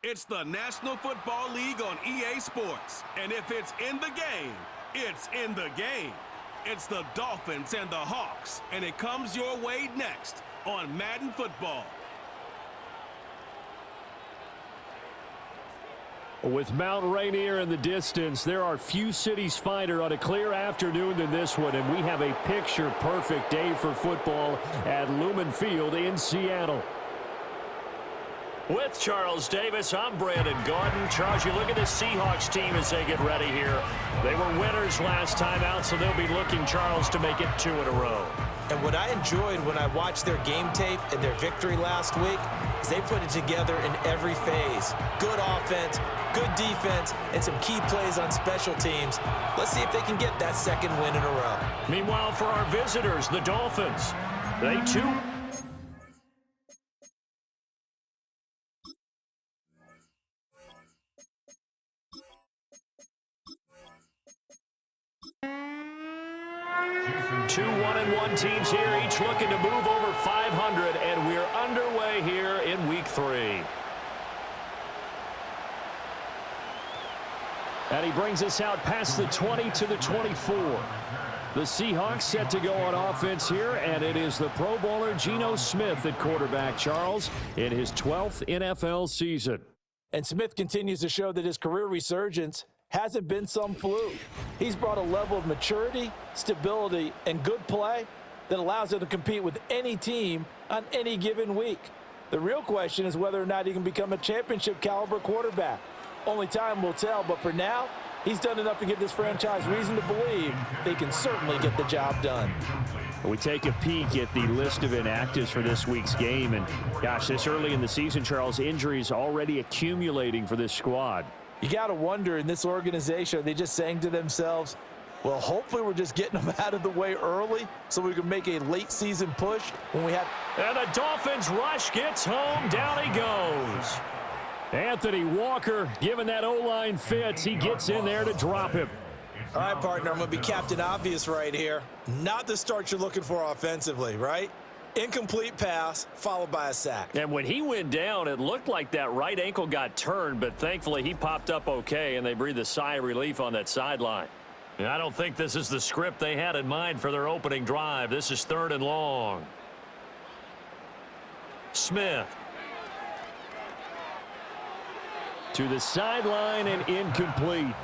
It's the National Football League on EA Sports. And if it's in the game, it's in the game. It's the Dolphins and the Hawks, and it comes your way next on Madden Football. With Mount Rainier in the distance, there are few cities finer on a clear afternoon than this one, and we have a picture-perfect day for football at Lumen Field in Seattle. With Charles Davis, I'm Brandon Gaudin. Charles, you look at the Seahawks team as they get ready here. They were winners last time out, so they'll be looking, Charles, to make it 2 in a row. And what I enjoyed when I watched their game tape and their victory last week is they put it together in every phase. Good offense, good defense, and some key plays on special teams. Let's see if they can get that second win in a row. Meanwhile, for our visitors, the Dolphins, they too... Two 1-1 teams here, each looking to move over 500, and we're underway here in Week 3. And he brings us out past the 20 to the 24. The Seahawks set to go on offense here, and it is the Pro Bowler Geno Smith at quarterback, Charles, in his 12th NFL season. And Smith continues to show that his career resurgence hasn't been some fluke. He's brought a level of maturity, stability, and good play that allows him to compete with any team on any given week. The real question is whether or not he can become a championship-caliber quarterback. Only time will tell, but for now, he's done enough to give this franchise reason to believe they can certainly get the job done. We take a peek at the list of inactives for this week's game, and gosh, this early in the season, Charles, injuries already accumulating for this squad. You got to wonder, in this organization, are they just saying to themselves, well, hopefully we're just getting them out of the way early so we can make a late season push when we have... And the Dolphins rush gets home. Down he goes. Anthony Walker giving that O-line fits. He gets in there to drop him. All right, partner, I'm going to be Captain Obvious right here. Not the start you're looking for offensively, right? Incomplete pass, followed by a sack. And when he went down, it looked like that right ankle got turned, but thankfully he popped up okay, and they breathed a sigh of relief on that sideline. And I don't think this is the script they had in mind for their opening drive. This is 3rd and long. Smith. To the sideline and incomplete.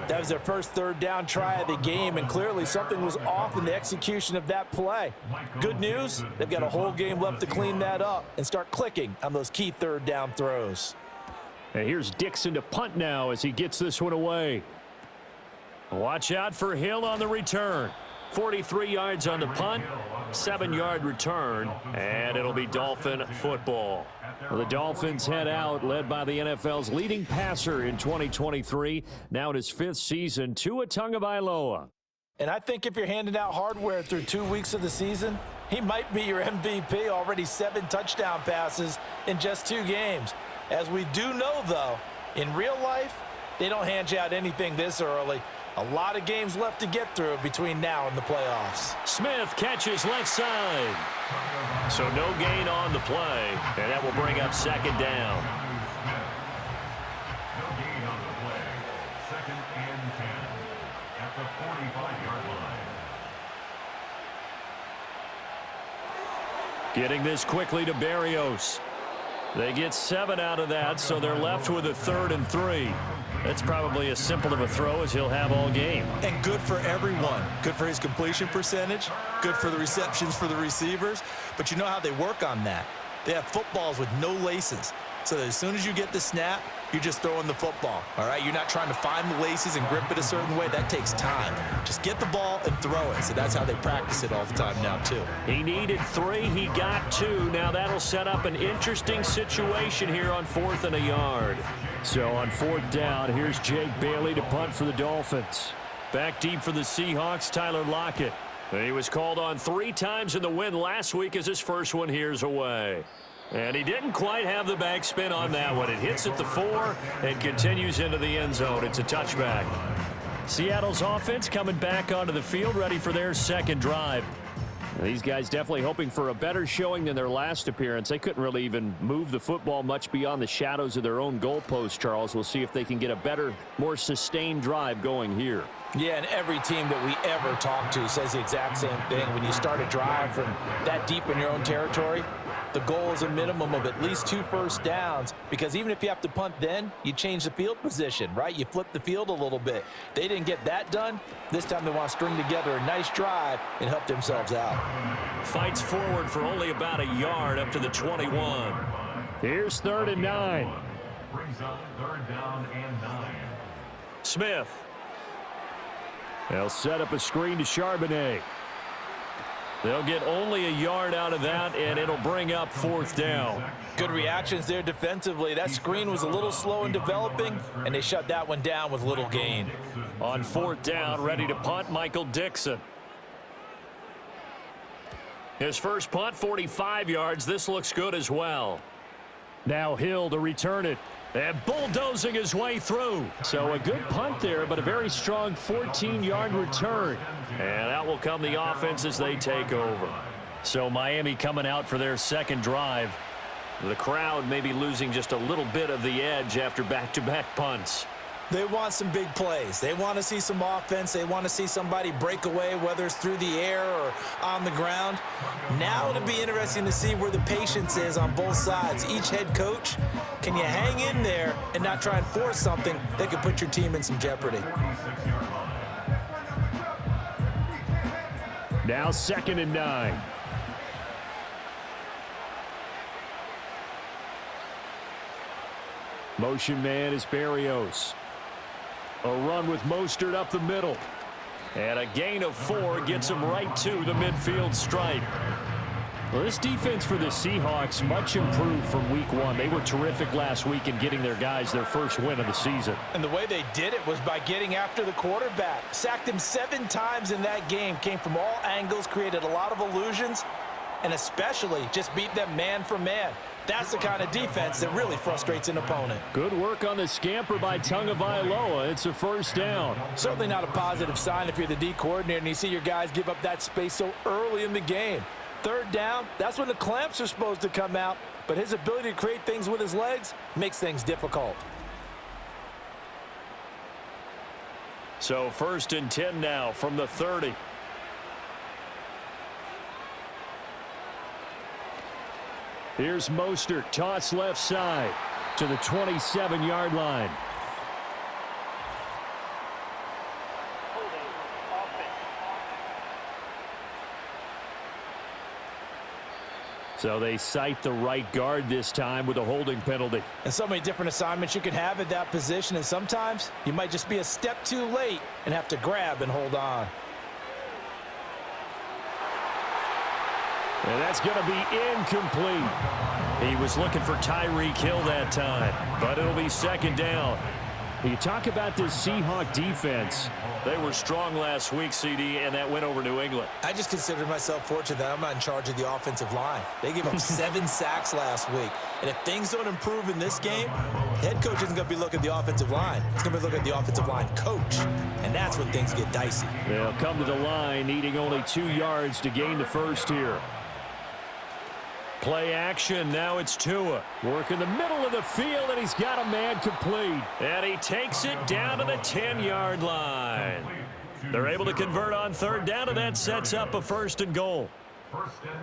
That was their first 3rd down try of the game, and clearly something was off in the execution of that play. Good news, they've got a whole game left to clean that up and start clicking on those key 3rd down throws. And here's Dixon to punt now as he gets this one away. Watch out for Hill on the return. 43 yards on the punt, 7-yard return, and it'll be Dolphin football. Well, the Dolphins head out, led by the NFL's leading passer in 2023, now in his 5th season, Tua Tagovailoa. And I think if you're handing out hardware through 2 weeks of the season, he might be your MVP. Already 7 touchdown passes in just 2 games. As we do know, though, in real life, they don't hand you out anything this early. A lot of games left to get through between now and the playoffs. Smith catches left side. So no gain on the play, and that will bring up 2nd down. No gain on the play. 2nd and 10 at the 45-yard line. Getting this quickly to Berrios. They get 7 out of that, so they're left with a 3rd and 3. That's probably as simple of a throw as he'll have all game. And good for everyone. Good for his completion percentage. Good for the receptions for the receivers. But you know how they work on that. They have footballs with no laces. So that as soon as you get the snap, you're just throwing the football. All right? You're not trying to find the laces and grip it a certain way. That takes time. Just get the ball and throw it. So that's how they practice it all the time now, too. He needed 3. He got 2. Now that'll set up an interesting situation here on 4th and a yard. So on 4th down, here's Jake Bailey to punt for the Dolphins. Back deep for the Seahawks, Tyler Lockett. He was called on 3 times in the win last week as his first one here's away. And he didn't quite have the backspin on that one. It hits at the 4 and continues into the end zone. It's a touchback. Seattle's offense coming back onto the field, ready for their second drive. These guys definitely hoping for a better showing than their last appearance. They couldn't really even move the football much beyond the shadows of their own goalpost, Charles. We'll see if they can get a better, more sustained drive going here. Yeah, and every team that we ever talk to says the exact same thing. When you start a drive from that deep in your own territory, the goal is a minimum of at least 2 first downs, because even if you have to punt then, you change the field position, right? You flip the field a little bit. They didn't get that done. This time they want to string together a nice drive and help themselves out. Fights forward for only about a yard up to the 21. Here's 3rd and 9. Brings up 3rd down and 9. Smith. They'll set up a screen to Charbonnet. They'll get only a yard out of that, and it'll bring up 4th down. Good reactions there defensively. That screen was a little slow in developing, and they shut that one down with little gain. On 4th down, ready to punt, Michael Dixon. His first punt, 45 yards. This looks good as well. Now Hill to return it. And bulldozing his way through. So a good punt there, but a very strong 14-yard return. And out will come the offense as they take over. So Miami coming out for their second drive. The crowd maybe losing just a little bit of the edge after back-to-back punts. They want some big plays. They want to see some offense. They want to see somebody break away, whether it's through the air or on the ground. Now it'll be interesting to see where the patience is on both sides. Each head coach, can you hang in there and not try and force something that could put your team in some jeopardy? Now 2nd and 9. Motion man is Berrios. A run with Mostert up the middle. And a gain of 4 gets him right to the midfield stripe. Well, this defense for the Seahawks much improved from week 1. They were terrific last week in getting their guys their first win of the season. And the way they did it was by getting after the quarterback. Sacked him 7 times in that game. Came from all angles, created a lot of illusions, and especially just beat them man for man. That's the kind of defense that really frustrates an opponent. Good work on the scamper by Tagovailoa. It's a 1st down. Certainly not a positive sign if you're the D coordinator and you see your guys give up that space so early in the game. 3rd down, that's when the clamps are supposed to come out, but his ability to create things with his legs makes things difficult. So 1st and 10 now from the 30. Here's Mostert, toss left side to the 27-yard line. So they cite the right guard this time with a holding penalty. And so many different assignments you could have at that position, and sometimes you might just be a step too late and have to grab and hold on. And that's going to be incomplete. He was looking for Tyreek Hill that time, but it'll be 2nd down. You talk about this Seahawk defense. They were strong last week, CD, and that went over New England. I just consider myself fortunate that I'm not in charge of the offensive line. They gave up 7 sacks last week. And if things don't improve in this game, the head coach isn't going to be looking at the offensive line. He's going to be looking at the offensive line coach. And that's when things get dicey. They'll come to the line, needing only 2 yards to gain the first here. Play action, now it's Tua. Work in the middle of the field, and he's got a man complete. And he takes it down to the 10-yard line. They're able to convert on 3rd down, and that sets up a 1st and goal.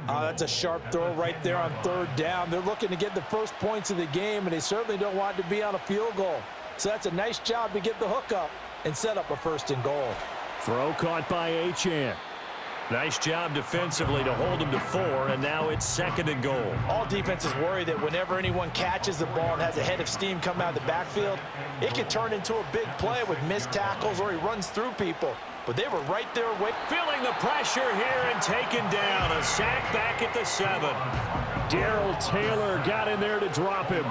That's a sharp throw right there on 3rd down. They're looking to get the first points of the game, and they certainly don't want to be on a field goal. So that's a nice job to get the hook up and set up a 1st and goal. Throw caught by Achane. Nice job defensively to hold him to 4, and now it's 2nd and goal. All defenses worry that whenever anyone catches the ball and has a head of steam come out of the backfield, it can turn into a big play with missed tackles or he runs through people. But they were right there feeling the pressure here and taken down. A sack back at the 7. Darrell Taylor got in there to drop him.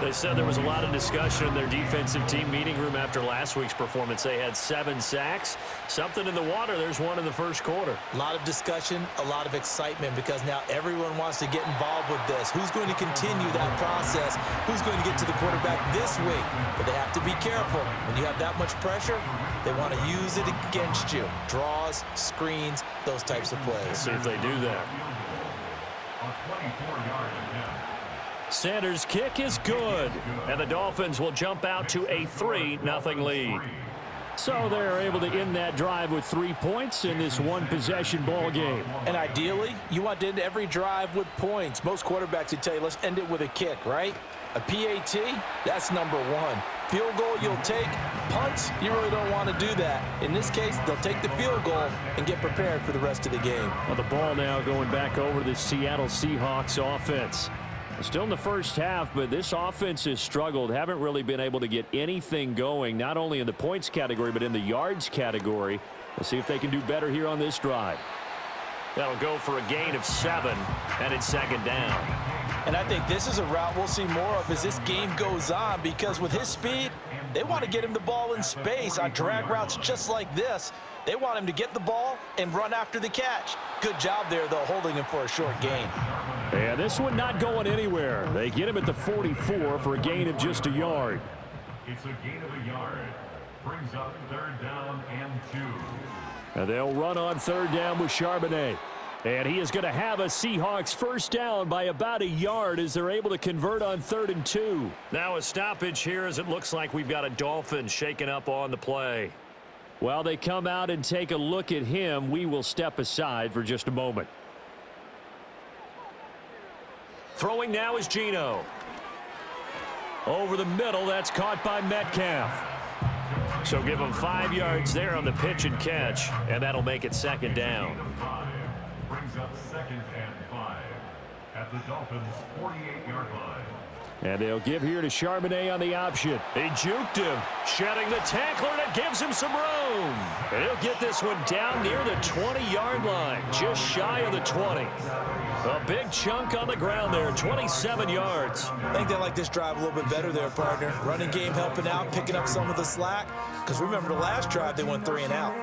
They said there was a lot of discussion in their defensive team meeting room after last week's performance. They had 7 sacks. Something in the water. There's one in the first quarter. A lot of discussion, a lot of excitement, because now everyone wants to get involved with this. Who's going to continue that process? Who's going to get to the quarterback this week? But they have to be careful. When you have that much pressure, They want to use it against you. Draws, screens, those types of plays. See if they do that. Sanders' kick is good, and the Dolphins will jump out to a 3-0 lead. So they're able to end that drive with 3 points in this one-possession ball game. And ideally, you want to end every drive with points. Most quarterbacks would tell you, let's end it with a kick, right? A PAT, that's number one. Field goal you'll take. Punts, you really don't want to do that. In this case, they'll take the field goal and get prepared for the rest of the game. Well, the ball now going back over to the Seattle Seahawks offense. Still in the first half, but this offense has struggled. Haven't really been able to get anything going, not only in the points category, but in the yards category. We'll see if they can do better here on this drive. That'll go for a gain of 7, and it's second down. And I think this is a route we'll see more of as this game goes on, because with his speed, they want to get him the ball in space on drag routes just like this. They want him to get the ball and run after the catch. Good job there, though, holding him for a short gain. Yeah, this one not going anywhere. They get him at the 44 for a gain of just a yard. It's a gain of a yard. Brings up 3rd down and 2. And they'll run on 3rd down with Charbonnet. And he is going to have a Seahawks first down by about a yard as they're able to convert on 3rd and 2. Now a stoppage here as it looks like we've got a Dolphin shaken up on the play. While they come out and take a look at him, we will step aside for just a moment. Throwing now is Geno. Over the middle, that's caught by Metcalf. So give him 5 yards there on the pitch and catch, and that'll make it second down. Brings up 2nd and 5 at the Dolphins' 48-yard line. And they'll give here to Charbonnet on the option. He juked him, shedding the tackler, and it gives him some room. And he'll get this one down near the 20-yard line, just shy of the 20. A big chunk on the ground there, 27 yards. I think they like this drive a little bit better there, partner. Running game helping out, picking up some of the slack. Because remember the last drive, they went 3 and out.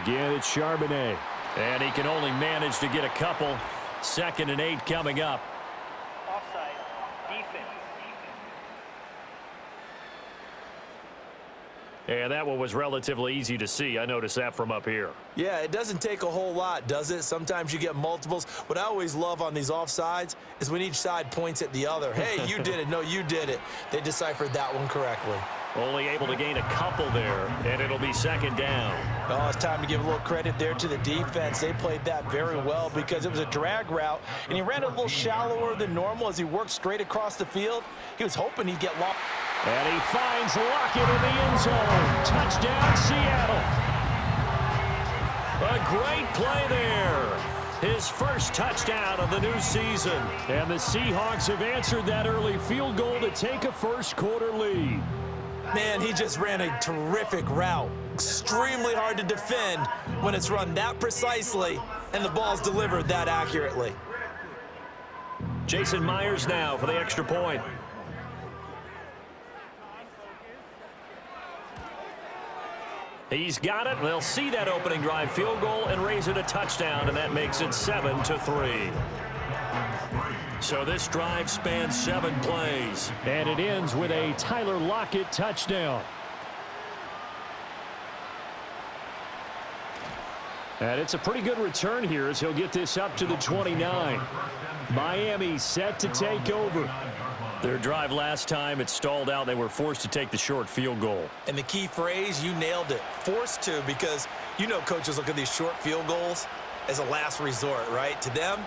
Again, it's Charbonnet. And he can only manage to get a couple. 2nd and 8 coming up. Offside. Defense. And that one was relatively easy to see. I noticed that from up here. Yeah, it doesn't take a whole lot, does it? Sometimes you get multiples. What I always love on these offsides is when each side points at the other. Hey, you did it. No, you did it. They deciphered that one correctly. Only able to gain a couple there, and it'll be second down. Oh, it's time to give a little credit there to the defense. They played that very well because it was a drag route, and he ran a little shallower than normal as he worked straight across the field. He was hoping he'd get long. And he finds Lockett in the end zone. Touchdown, Seattle. A great play there. His first touchdown of the new season. And the Seahawks have answered that early field goal to take a first quarter lead. Man, he just ran a terrific route. Extremely hard to defend when it's run that precisely and the ball's delivered that accurately. Jason Myers now for the extra point. He's got it. They'll see that opening drive field goal and raise it a touchdown, and that makes it 7-3. So this drive spans 7 plays, and it ends with a Tyler Lockett touchdown. And it's a pretty good return here as he'll get this up to the 29. Miami set to take over. Their drive last time, it stalled out. They were forced to take the short field goal. And the key phrase, you nailed it. Forced to, because you know coaches look at these short field goals as a last resort, right? To them,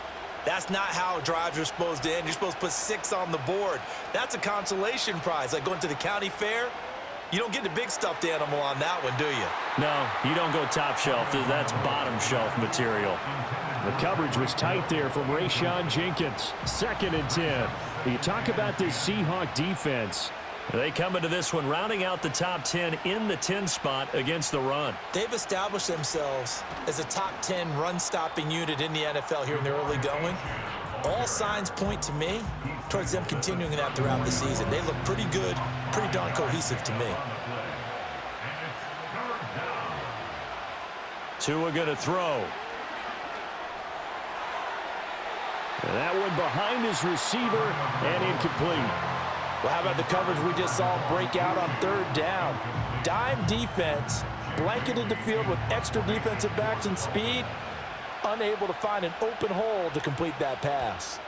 that's not how drives are supposed to end. You're supposed to put 6 on the board. That's a consolation prize. Like going to the county fair, you don't get the big stuffed animal on that one, do you? No, you don't go top shelf. That's bottom shelf material. The coverage was tight there from Rayshon Jenkins. 2nd and 10. You talk about this Seahawk defense. They come into this one rounding out the top 10 in the 10 spot against the run. They've established themselves as a top 10 run-stopping unit in the NFL here in the early going. All signs point to me towards them continuing that throughout the season. They look pretty good, pretty darn cohesive to me. Tua going to throw. And that one behind his receiver and incomplete. Well, how about the coverage we just saw break out on third down? Dime defense, blanketed the field with extra defensive backs and speed, unable to find an open hole to complete that pass.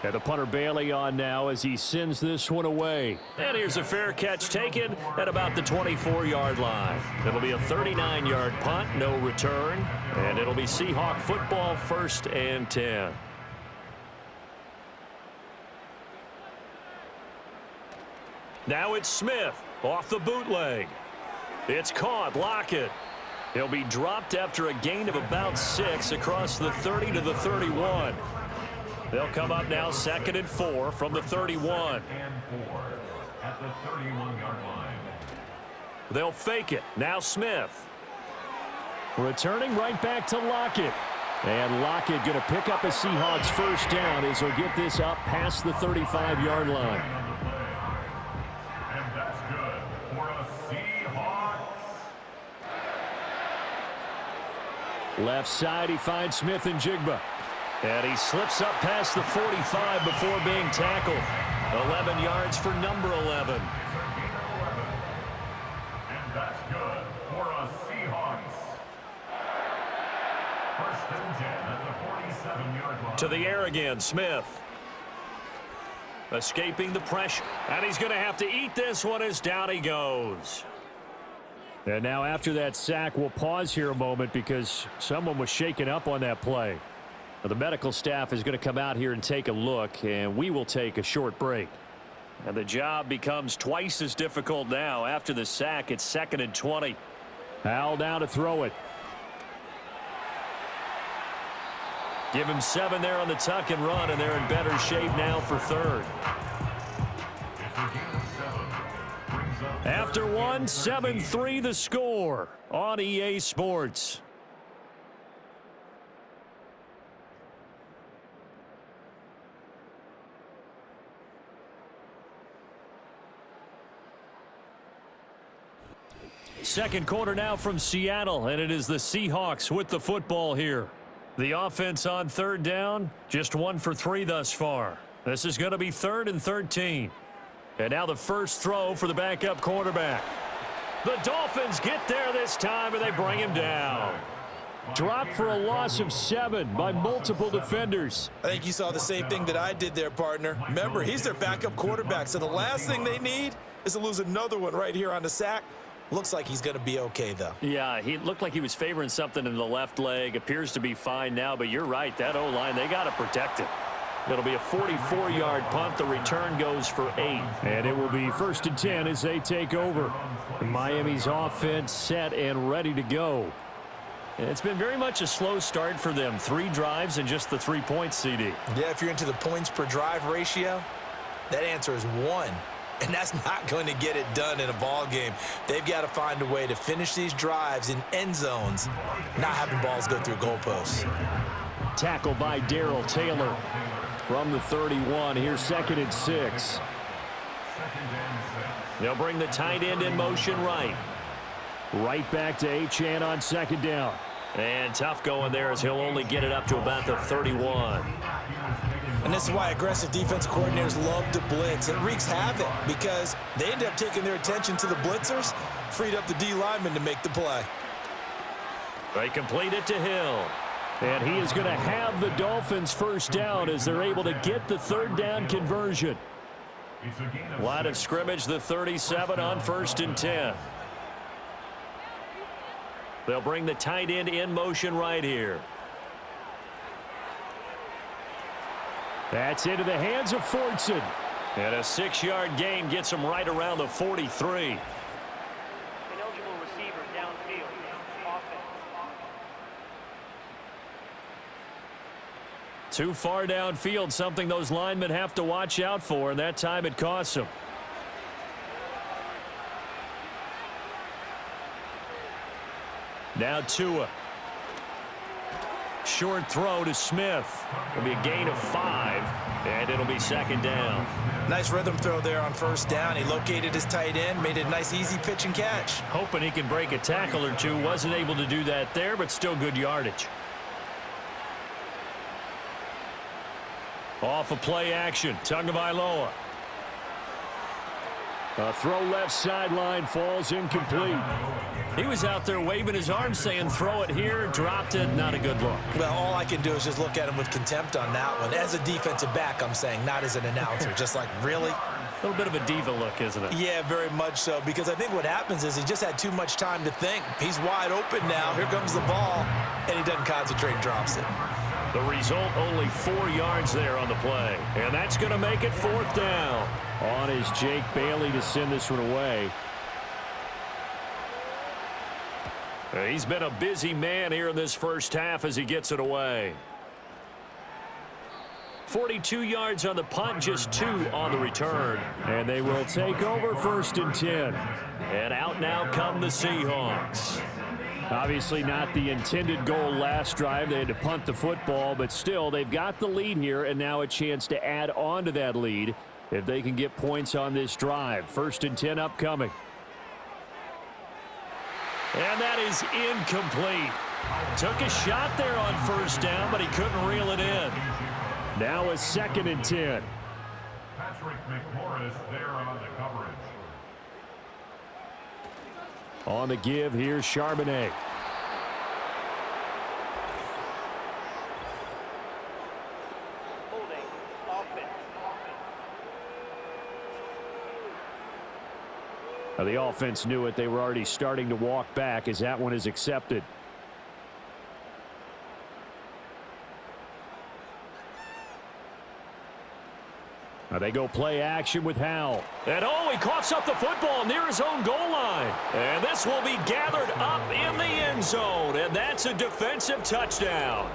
And the punter Bailey on now as he sends this one away. And here's a fair catch taken at about the 24-yard line. It'll be a 39-yard punt, no return. And it'll be Seahawk football, 1st and 10. Now it's Smith off the bootleg. It's caught. Lockett. He'll be dropped after a gain of about 6 across the 30 to the 31. They'll come up now 2nd and 4 from the 31. And 4 at the 31-yard line. They'll fake it. Now Smith. Returning right back to Lockett. And Lockett going to pick up a Seahawks 1st down as he'll get this up past the 35-yard line. And that's good for a Seahawks. Left side, he finds Smith and Jigba. And he slips up past the 45 before being tackled. 11 yards for number 11. And that's good for a Seahawks. 1st and 10 at the 47-yard line. To the air again, Smith. Escaping the pressure. And he's going to have to eat this one as down he goes. And now after that sack, we'll pause here a moment because someone was shaken up on that play. The medical staff is going to come out here and take a look, and we will take a short break. And the job becomes twice as difficult now. After the sack, it's 2nd and 20. Howell down to throw it. Give him 7 there on the tuck and run, and they're in better shape now for 3rd. After one, 7-3 the score on EA Sports. Second quarter now from Seattle, and it is the Seahawks with the football here. The offense on 3rd down, just 1 for 3 thus far. This is going to be 3rd and 13. And now the first throw for the backup quarterback. The Dolphins get there this time, and they bring him down. Dropped for a loss of 7 by multiple defenders. I think you saw the same thing that I did there, partner. Remember, he's their backup quarterback, so the last thing they need is to lose another one right here on the sack. Looks like he's going to be okay, though. Yeah, he looked like he was favoring something in the left leg. Appears to be fine now, but you're right. That O-line, they got to protect it. It'll be a 44-yard punt. The return goes for 8. And it will be 1st and 10 as they take over. Miami's offense set and ready to go. It's been very much a slow start for them. 3 drives and just the 3 points, CD. Yeah, if you're into the points per drive ratio, that answer is 1. And that's not going to get it done in a ball game. They've got to find a way to finish these drives in end zones, not having balls go through goalposts. Tackle by Darrell Taylor from the 31. Here's 2nd and 6. They'll bring the tight end in motion right. Right back to Achane on 2nd down. And tough going there as he'll only get it up to about the 31. And this is why aggressive defensive coordinators love to blitz. It wreaks havoc because they end up taking their attention to the blitzers, freed up the D lineman to make the play. They complete it to Hill. And he is going to have the Dolphins 1st down as they're able to get the 3rd down conversion. Line of scrimmage, the 37 on 1st and 10. They'll bring the tight end in motion right here. That's into the hands of Fortson. And a 6-yard gain gets him right around the 43. Ineligible receiver downfield. Offense. Too far downfield, something those linemen have to watch out for, and that time it costs them. Now Tua. Short throw to Smith. It'll be a gain of 5, and it'll be 2nd down. Nice rhythm throw there on 1st down. He located his tight end, made it a nice easy pitch and catch. Hoping he can break a tackle or two. Wasn't able to do that there, but still good yardage. Off of play action, Tagovailoa. A throw left sideline falls incomplete. He was out there waving his arms saying throw it here, dropped it, not a good look. Well, all I can do is just look at him with contempt on that one. As a defensive back, I'm saying, not as an announcer. Just like, really? A little bit of a diva look, isn't it? Yeah, very much so, because I think what happens is he just had too much time to think. He's wide open now. Here comes the ball, and he doesn't concentrate and drops it. The result, only 4 yards there on the play. And that's going to make it 4th down. On is Jake Bailey to send this one away. He's been a busy man here in this first half as he gets it away. 42 yards on the punt, just 2 on the return. And they will take over 1st and 10. And out now come the Seahawks. Obviously not the intended goal last drive. They had to punt the football, but still they've got the lead here and now a chance to add on to that lead if they can get points on this drive. 1st and 10 upcoming. And that is incomplete. Took a shot there on 1st down, but he couldn't reel it in. Now a 2nd and 10. Patrick McMorris there on the coverage. On the give, here's Charbonnet. Holding. Offense. Now, the offense knew it. They were already starting to walk back as that one is accepted. Now they go play action with Howell. And oh, he coughs up the football near his own goal line. And this will be gathered up in the end zone. And that's a defensive touchdown.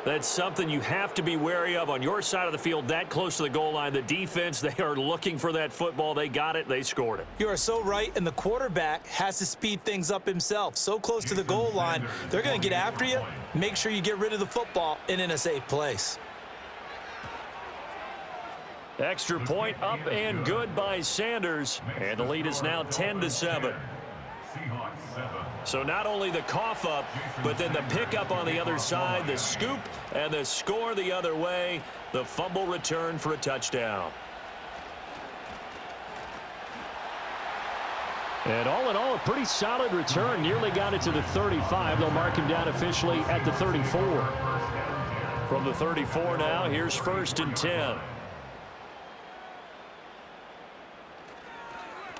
That's something you have to be wary of on your side of the field, that close to the goal line. The defense, they are looking for that football. They got it. They scored it. You are so right, and the quarterback has to speed things up himself. So close to the goal line, they're going to get after you. Make sure you get rid of the football and in a safe place. Extra point up and good by Sanders. And the lead is now 10-7. So not only the cough up, but then the pickup on the other side, the scoop, and the score the other way. The fumble return for a touchdown. And all in all, a pretty solid return. Nearly got it to the 35. They'll mark him down officially at the 34. From the 34 now, here's 1st and 10.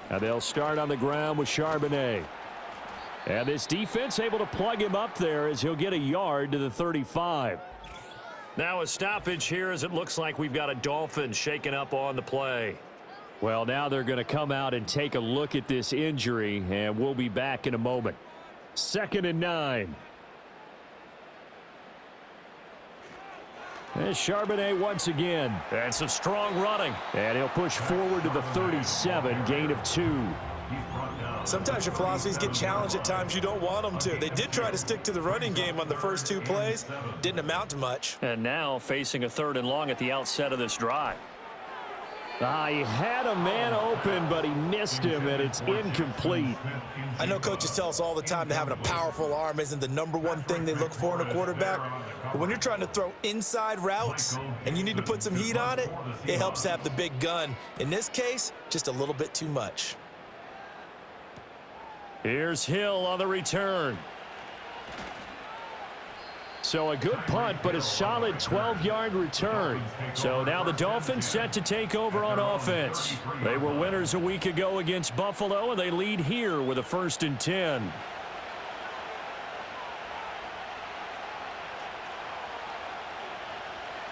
Now they'll start on the ground with Charbonnet. And this defense able to plug him up there as he'll get a yard to the 35. Now a stoppage here as it looks like we've got a Dolphins shaking up on the play. Well, now they're going to come out and take a look at this injury, and we'll be back in a moment. 2nd and 9. And Charbonnet once again. And some strong running. And he'll push forward to the 37, gain of 2. Sometimes your philosophies get challenged at times you don't want them to. They did try to stick to the running game on the first 2 plays. Didn't amount to much. And now facing a 3rd and long at the outset of this drive. He had a man open, but he missed him, and it's incomplete. I know coaches tell us all the time that having a powerful arm isn't the #1 thing they look for in a quarterback. But when you're trying to throw inside routes and you need to put some heat on it, it helps to have the big gun. In this case, just a little bit too much. Here's Hill on the return. So a good punt, but a solid 12-yard return. So now the Dolphins set to take over on offense. They were winners a week ago against Buffalo, and they lead here with a 1st and 10.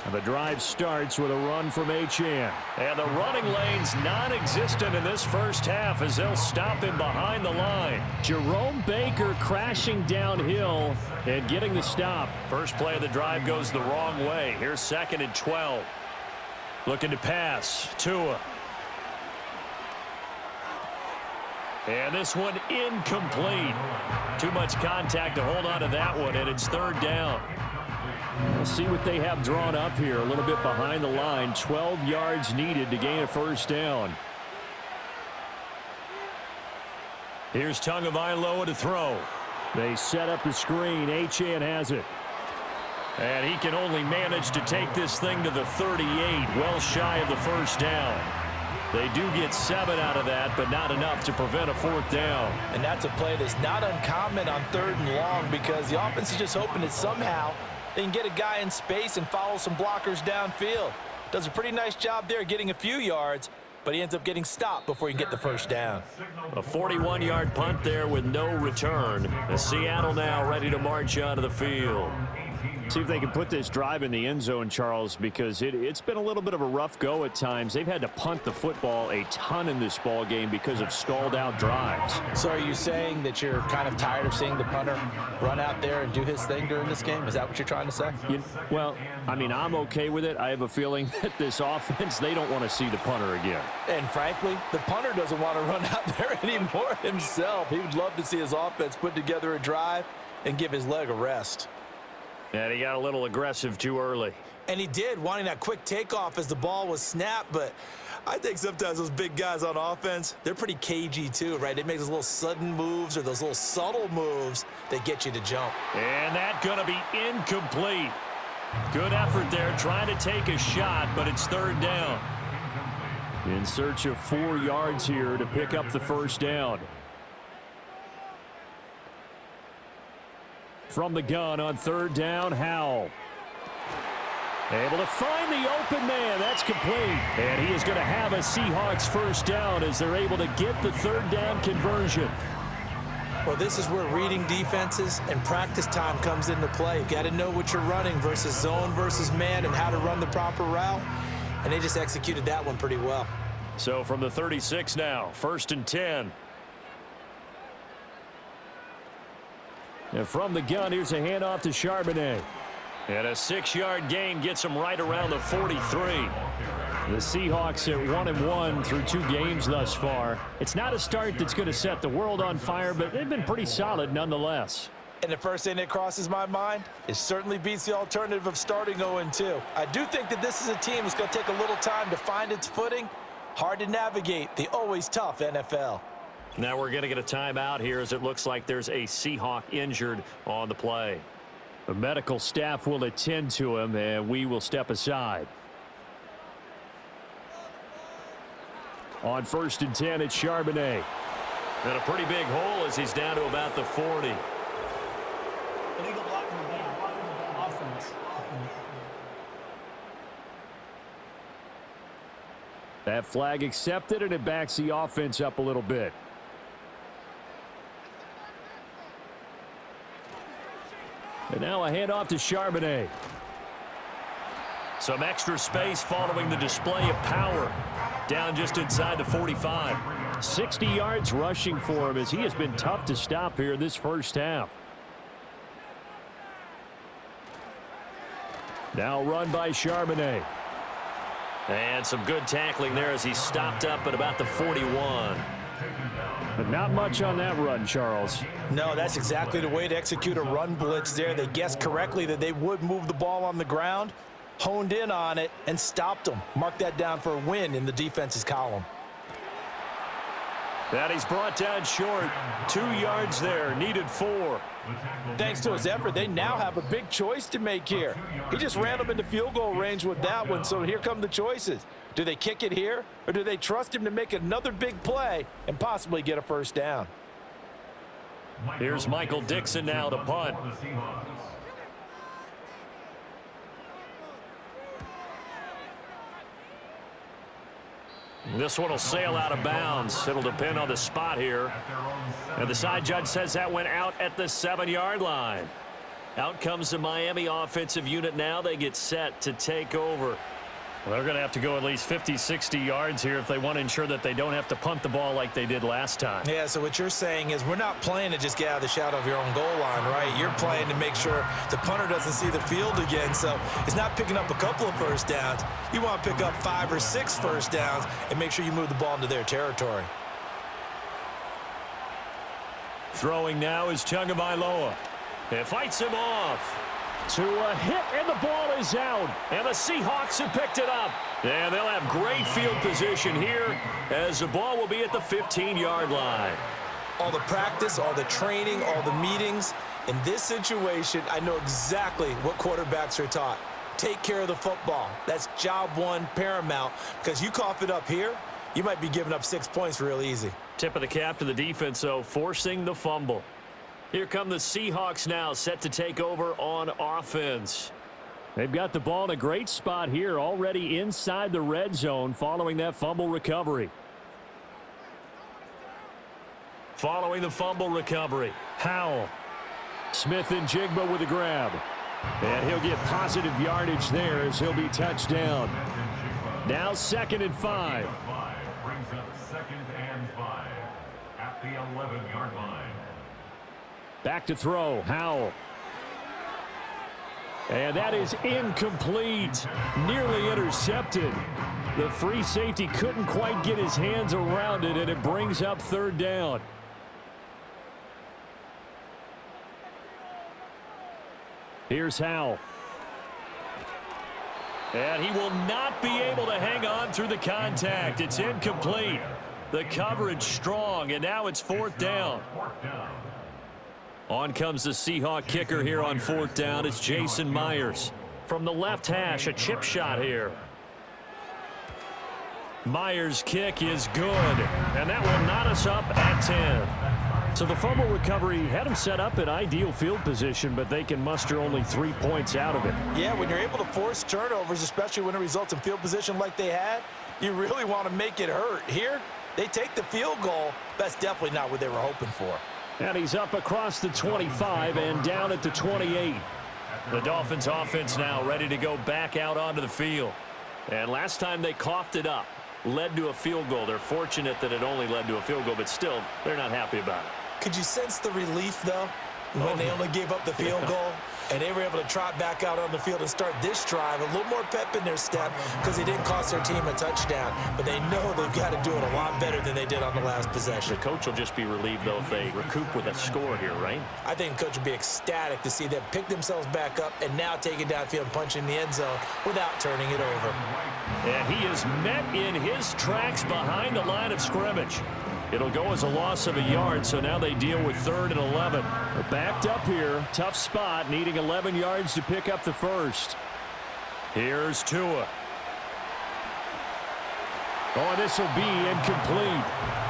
And the drive starts with a run from Achane. And the running lane's non-existent in this first half as they'll stop him behind the line. Jerome Baker crashing downhill and getting the stop. First play of the drive goes the wrong way. Here's 2nd and 12. Looking to pass. Tua. And this one incomplete. Too much contact to hold on to that one, and it's 3rd down. We'll see what they have drawn up here. A little bit behind the line. 12 yards needed to gain a 1st down. Here's Tagovailoa to throw. They set up the screen. Achane has it. And he can only manage to take this thing to the 38, well shy of the first down. They do get 7 out of that, but not enough to prevent a 4th down. And that's a play that's not uncommon on 3rd and long because the offense is just hoping that somehow they can get a guy in space and follow some blockers downfield. Does a pretty nice job there getting a few yards, but he ends up getting stopped before he can get the first down. A 41-yard punt there with no return. As Seattle now ready to march onto the field. See if they can put this drive in the end zone, Charles, because it's been a little bit of a rough go at times. They've had to punt the football a ton in this ball game because of stalled out drives. So are you saying that you're kind of tired of seeing the punter run out there and do his thing during this game? Is that what you're trying to say? Well, I mean, I'm okay with it. I have a feeling that this offense, they don't want to see the punter again. And frankly, the punter doesn't want to run out there anymore himself. He would love to see his offense put together a drive and give his leg a rest. And he got a little aggressive too early. And he did, wanting that quick takeoff as the ball was snapped. But I think sometimes those big guys on offense, they're pretty cagey too, right? They make those little sudden moves or those little subtle moves that get you to jump. And that's going to be incomplete. Good effort there, trying to take a shot, but it's 3rd down. In search of 4 yards here to pick up the first down. From the gun on 3rd down, Howell. Able to find the open man. That's complete. And he is going to have a Seahawks first down as they're able to get the 3rd down conversion. Well, this is where reading defenses and practice time comes into play. You've got to know what you're running versus zone versus man and how to run the proper route. And they just executed that one pretty well. So from the 36 now, 1st and 10. And from the gun, here's a handoff to Charbonnet. And a 6-yard gain gets him right around the 43. The Seahawks at 1-1 through 2 games thus far. It's not a start that's going to set the world on fire, but they've been pretty solid nonetheless. And the first thing that crosses my mind, it certainly beats the alternative of starting 0-2. I do think that this is a team that's going to take a little time to find its footing. Hard to navigate the always tough NFL. Now we're going to get a timeout here as it looks like there's a Seahawk injured on the play. The medical staff will attend to him, and we will step aside. On 1st and 10, it's Charbonnet. And a pretty big hole as he's down to about the 40. Illegal blocking the ball. Offense. That flag accepted, and it backs the offense up a little bit. And now a handoff to Charbonnet. Some extra space following the display of power. Down just inside the 45. 60 yards rushing for him as he has been tough to stop here this first half. Now run by Charbonnet. And some good tackling there as he stopped up at about the 41. But not much on that run, Charles. No, that's exactly the way to execute a run blitz there. They guessed correctly that they would move the ball on the ground, honed in on it, and stopped them. Mark that down for a win in the defense's column. That he's brought down short. 2 yards there, needed 4. Thanks to his effort, they now have a big choice to make here. He just ran them into field goal range with that one, so here come the choices. Do they kick it here, or do they trust him to make another big play and possibly get a first down? Here's Michael Dixon now to punt. This one will sail out of bounds. It'll depend on the spot here. And the side judge says that went out at the 7-yard line. Out comes the Miami offensive unit now. They get set to take over. Well, they're going to have to go at least 50, 60 yards here if they want to ensure that they don't have to punt the ball like they did last time. Yeah, so what you're saying is we're not playing to just get out of the shadow of your own goal line, right? You're playing to make sure the punter doesn't see the field again. So it's not picking up a couple of first downs. You want to pick up 5 or 6 first downs and make sure you move the ball into their territory. Throwing now is Tagovailoa. It fights him off. To a hit, and the ball is out. And the Seahawks have picked it up. And they'll have great field position here as the ball will be at the 15-yard line. All the practice, all the training, all the meetings, In this situation, I know exactly what quarterbacks are taught. Take care of the football. That's job one, paramount, because you cough it up here, you might be giving up 6 points real easy. Tip of the cap to the defense, though, forcing the fumble. Here come the Seahawks now, set to take over on offense. They've got the ball in a great spot here, already inside the red zone following that fumble recovery. Following the fumble recovery, Howell. Smith and Jigba with a grab. And he'll get positive yardage there as he'll be touched down. Now 2nd and 5. Brings up 2nd and 5 at the 11-yard line. Back to throw, Howell. And that is incomplete. Nearly intercepted. The free safety couldn't quite get his hands around it, and it brings up 3rd down. Here's Howell. And he will not be able to hang on through the contact. It's incomplete. The coverage strong, and now it's 4th down. On comes the Seahawk kicker here on 4th down. It's Jason Myers. From the left hash, a chip shot here. Myers' kick is good, and that will knot us up at 10. So the fumble recovery had them set up in ideal field position, but they can muster only 3 points out of it. Yeah, when you're able to force turnovers, especially when it results in field position like they had, you really want to make it hurt. Here, they take the field goal. That's definitely not what they were hoping for. And he's up across the 25 and down at the 28. The Dolphins offense now ready to go back out onto the field. And last time they coughed it up, led to a field goal. They're fortunate that it only led to a field goal, but still, they're not happy about it. Could you sense the relief, though, when they only gave up the field goal and they were able to trot back out on the field and start this drive? A little more pep in their step because they didn't cost their team a touchdown, but they know they've got to do it a lot better than they did on the last possession. The coach will just be relieved, though, if they recoup with a score here, right? I think the coach will be ecstatic to see them pick themselves back up and now take it downfield and punch in the end zone without turning it over. And he is met in his tracks behind the line of scrimmage. It'll go as a loss of a yard, so now they deal with 3rd and 11. They're backed up here. Tough spot, needing 11 yards to pick up the first. Here's Tua. Oh, this will be incomplete.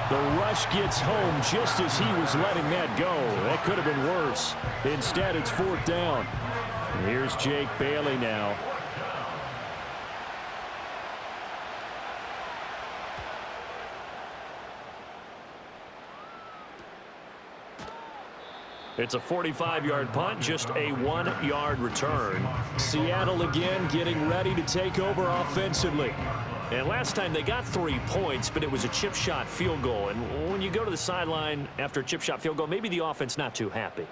The rush gets home just as he was letting that go. That could have been worse. Instead, it's 4th down. And here's Jake Bailey now. It's a 45-yard punt, just a 1-yard return. Seattle again getting ready to take over offensively. And last time they got 3 points, but it was a chip shot field goal. And when you go to the sideline after a chip shot field goal, maybe the offense not too happy.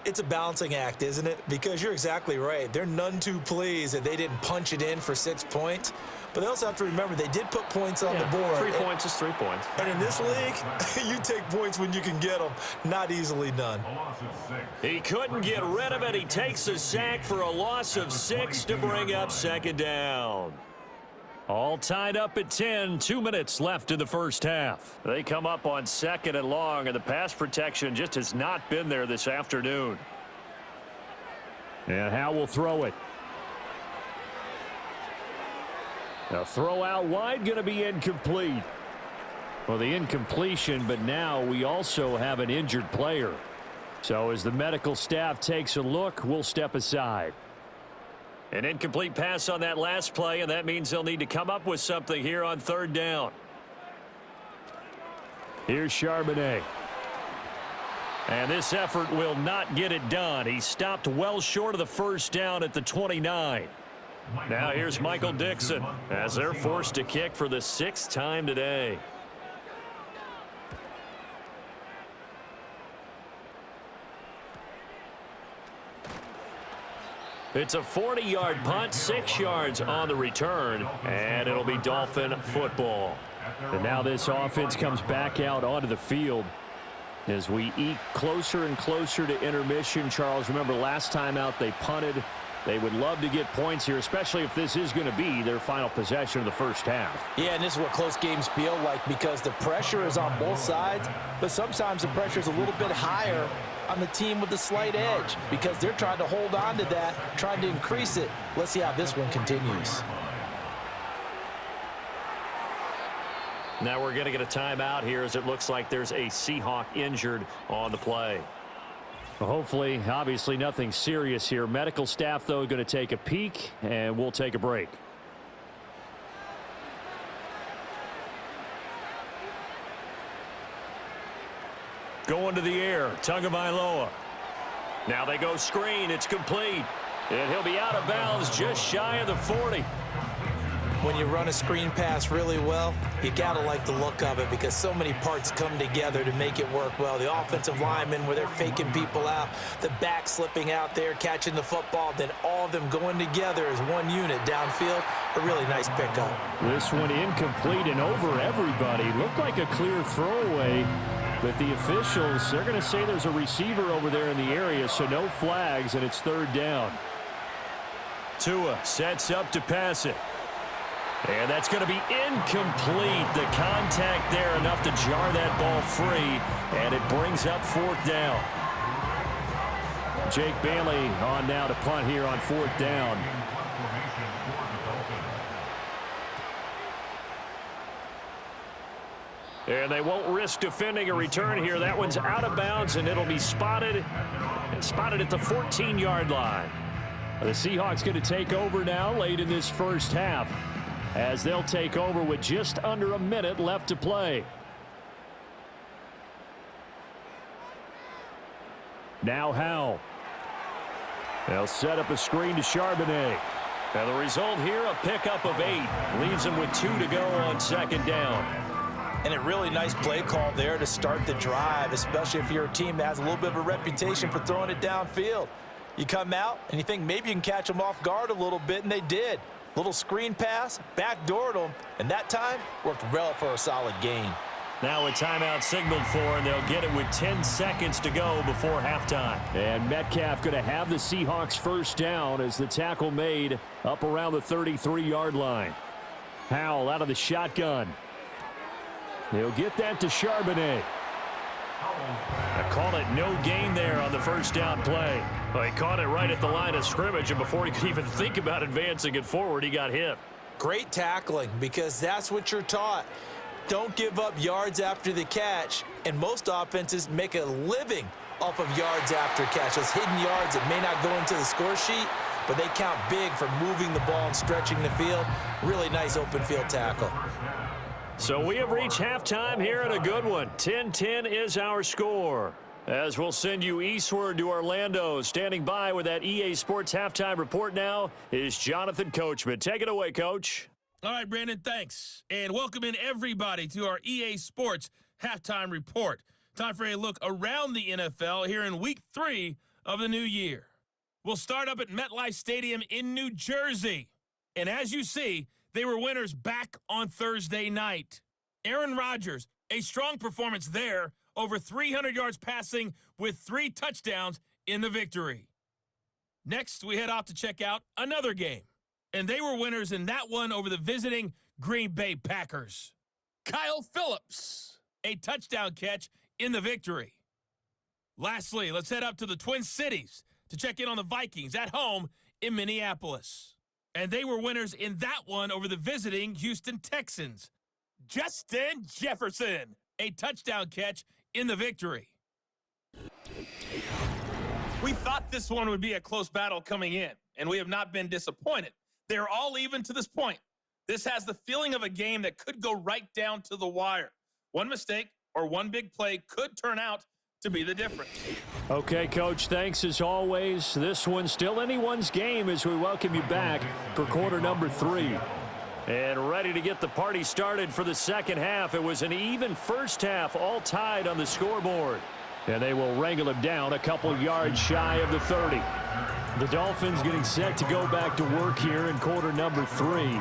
It's a balancing act, isn't it? Because you're exactly right. They're none too pleased that they didn't punch it in for 6 points. But they also have to remember they did put points on the board. 3 points is 3 points. And in this league, you take points when you can get them. Not easily done. He couldn't get rid of it. He takes a sack for a loss of 6 to bring up 2nd down. All tied up at 10. 2 minutes left in the first half. They come up on 2nd and long, and the pass protection just has not been there this afternoon. And Howell will throw it. A throw out wide, going to be incomplete. Well, the incompletion, but now we also have an injured player. So as the medical staff takes a look, we'll step aside. An incomplete pass on that last play, and that means they'll need to come up with something here on 3rd down. Here's Charbonnet. And this effort will not get it done. He stopped well short of the first down at the 29. Now here's Michael Dixon as they're forced to kick for the 6th time today. It's a 40-yard punt, 6 yards on the return, and it'll be Dolphin football. And now this offense comes back out onto the field as we eke closer and closer to intermission. Charles, remember last time out they punted. They would love to get points here, especially if this is going to be their final possession of the first half. Yeah, and this is what close games feel like because the pressure is on both sides, but sometimes the pressure is a little bit higher on the team with the slight edge because they're trying to hold on to that, trying to increase it. Let's see how this one continues. Now we're going to get a timeout here as it looks like there's a Seahawk injured on the play. Well, hopefully, obviously nothing serious here. Medical staff, though, going to take a peek, and we'll take a break. Going to the air, Tagovailoa. Now they go screen, it's complete. And he'll be out of bounds just shy of the 40. When you run a screen pass really well, you got to like the look of it because so many parts come together to make it work well. The offensive linemen where they're faking people out, the back slipping out there, catching the football, then all of them going together as one unit downfield. A really nice pickup. This one incomplete and over everybody. Looked like a clear throwaway, but the officials, they're going to say there's a receiver over there in the area, so no flags, and it's third down. Tua sets up to pass it. And that's going to be incomplete. The contact there enough to jar that ball free, and it brings up fourth down. Jake Bailey on now to punt here on fourth down. And they won't risk defending a return here. That one's out of bounds, and it'll be spotted at the 14-yard line. The Seahawks going to take over now late in this first half, as they'll take over with just under a minute left to play. Now Howell. They'll set up a screen to Charbonnet. And the result here, a pickup of 8. Leaves them with 2 to go on second down. And a really nice play call there to start the drive, especially if you're a team that has a little bit of a reputation for throwing it downfield. You come out and you think maybe you can catch them off guard a little bit, and they did. Little screen pass, backdoored them, and that time worked well for a solid gain. Now a timeout signaled for, and they'll get it with 10 seconds to go before halftime. And Metcalf going to have the Seahawks first down as the tackle made up around the 33-yard line. Howell out of the shotgun. He'll get that to Charbonnet. I called it no gain there on the first down play. Well, he caught it right at the line of scrimmage, and before he could even think about advancing it forward, he got hit. Great tackling, because that's what you're taught. Don't give up yards after the catch, and most offenses make a living off of yards after catch. Those hidden yards that may not go into the score sheet, but they count big for moving the ball and stretching the field. Really nice open field tackle. So we have reached halftime here and a good one. 10-10 is our score. As we'll send you eastward to Orlando. Standing by with that EA Sports halftime report now is Jonathan Coachman. Take it away, Coach. All right, Brandon, thanks. And welcome in everybody to our EA Sports halftime report. Time for a look around the NFL here in week 3 of the new year. We'll start up at MetLife Stadium in New Jersey. And as you see, they were winners back on Thursday night. Aaron Rodgers, a strong performance there, over 300 yards passing with 3 touchdowns in the victory. Next, we head off to check out another game. And they were winners in that one over the visiting Green Bay Packers. Kyle Phillips, a touchdown catch in the victory. Lastly, let's head up to the Twin Cities to check in on the Vikings at home in Minneapolis. And they were winners in that one over the visiting Houston Texans. Justin Jefferson, a touchdown catch in the victory. We thought this one would be a close battle coming in, and we have not been disappointed. They're all even to this point. This has the feeling of a game that could go right down to the wire. One mistake or one big play could turn out to be the difference. Okay, Coach, thanks as always. This one's still anyone's game as we welcome you back for quarter number 3. And ready to get the party started for the second half. It was an even first half, all tied on the scoreboard. And they will wrangle him down a couple yards shy of the 30. The Dolphins getting set to go back to work here in quarter number 3.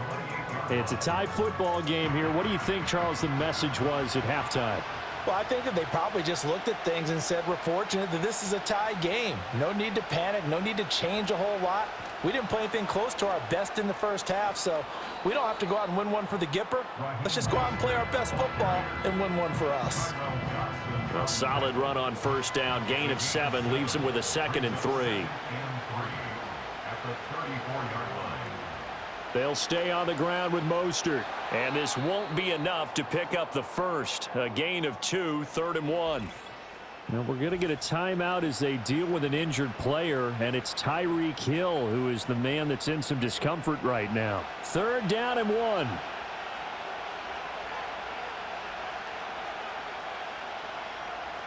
It's a tie football game here. What do you think, Charles, the message was at halftime? Well, I think that they probably just looked at things and said, we're fortunate that this is a tie game. No need to panic, no need to change a whole lot. We didn't play anything close to our best in the first half, so we don't have to go out and win one for the Gipper. Let's just go out and play our best football and win one for us. A solid run on first down. Gain of 7 leaves him with a 2nd and 3. At the 34-yard line. They'll stay on the ground with Mostert. And this won't be enough to pick up the first. A gain of 2, 3rd and 1. Now we're going to get a timeout as they deal with an injured player, and it's Tyreek Hill who is the man that's in some discomfort right now. 3rd down and 1.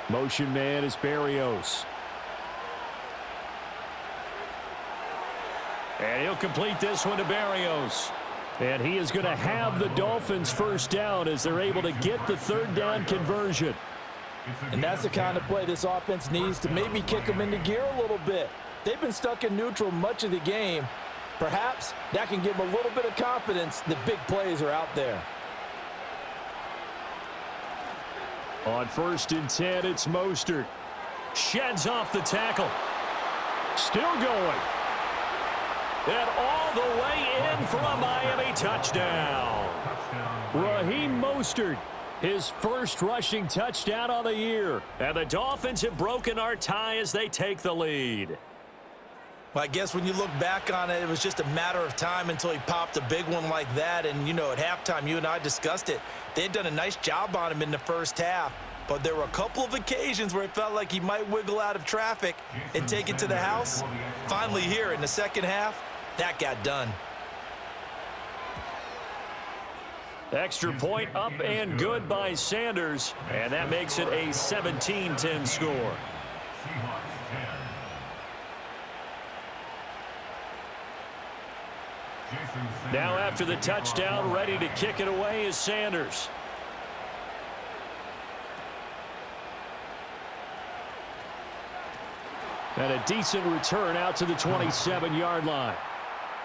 Motion man is Berrios. And he'll complete this one to Berrios. And he is going to have the Dolphins first down as they're able to get the 3rd down conversion. And that's the kind of play this offense needs to maybe kick them into gear a little bit. They've been stuck in neutral much of the game. Perhaps that can give them a little bit of confidence that big plays are out there. On 1st and 10, it's Mostert. Sheds off the tackle. Still going. And all the way in for a Miami touchdown. Raheem Mostert, his first rushing touchdown on the year. And the Dolphins have broken our tie as they take the lead. Well, I guess when you look back on it, it was just a matter of time until he popped a big one like that. And, you know, at halftime, you and I discussed it. They had done a nice job on him in the first half. But there were a couple of occasions where it felt like he might wiggle out of traffic and take it to the house. Finally here in the second half, that got done. Extra point up and good by Sanders. And that makes it a 17-10 score. Now after the touchdown, ready to kick it away is Sanders. And a decent return out to the 27-yard line.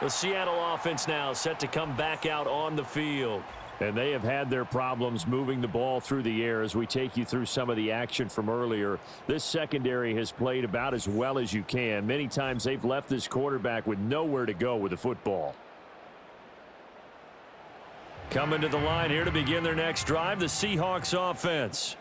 The Seattle offense now set to come back out on the field. And they have had their problems moving the ball through the air as we take you through some of the action from earlier. This secondary has played about as well as you can. Many times they've left this quarterback with nowhere to go with the football. Coming to the line here to begin their next drive, the Seahawks offense.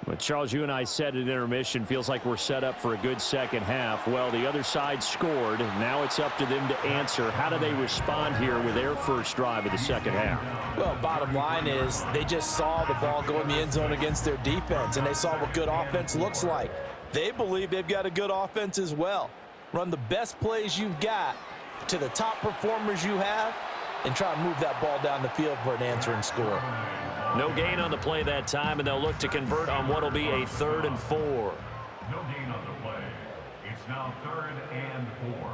Well, Charles, you and I said at intermission, feels like we're set up for a good second half. Well, the other side scored. Now it's up to them to answer. How do they respond here with their first drive of the second half? Well, bottom line is they just saw the ball go in the end zone against their defense, and they saw what good offense looks like. They believe they've got a good offense as well. Run the best plays you've got to the top performers you have, and try to move that ball down the field for an answering score. No gain on the play that time, and they'll look to convert on what will be a 3rd and 4. No gain on the play. It's now 3rd and 4.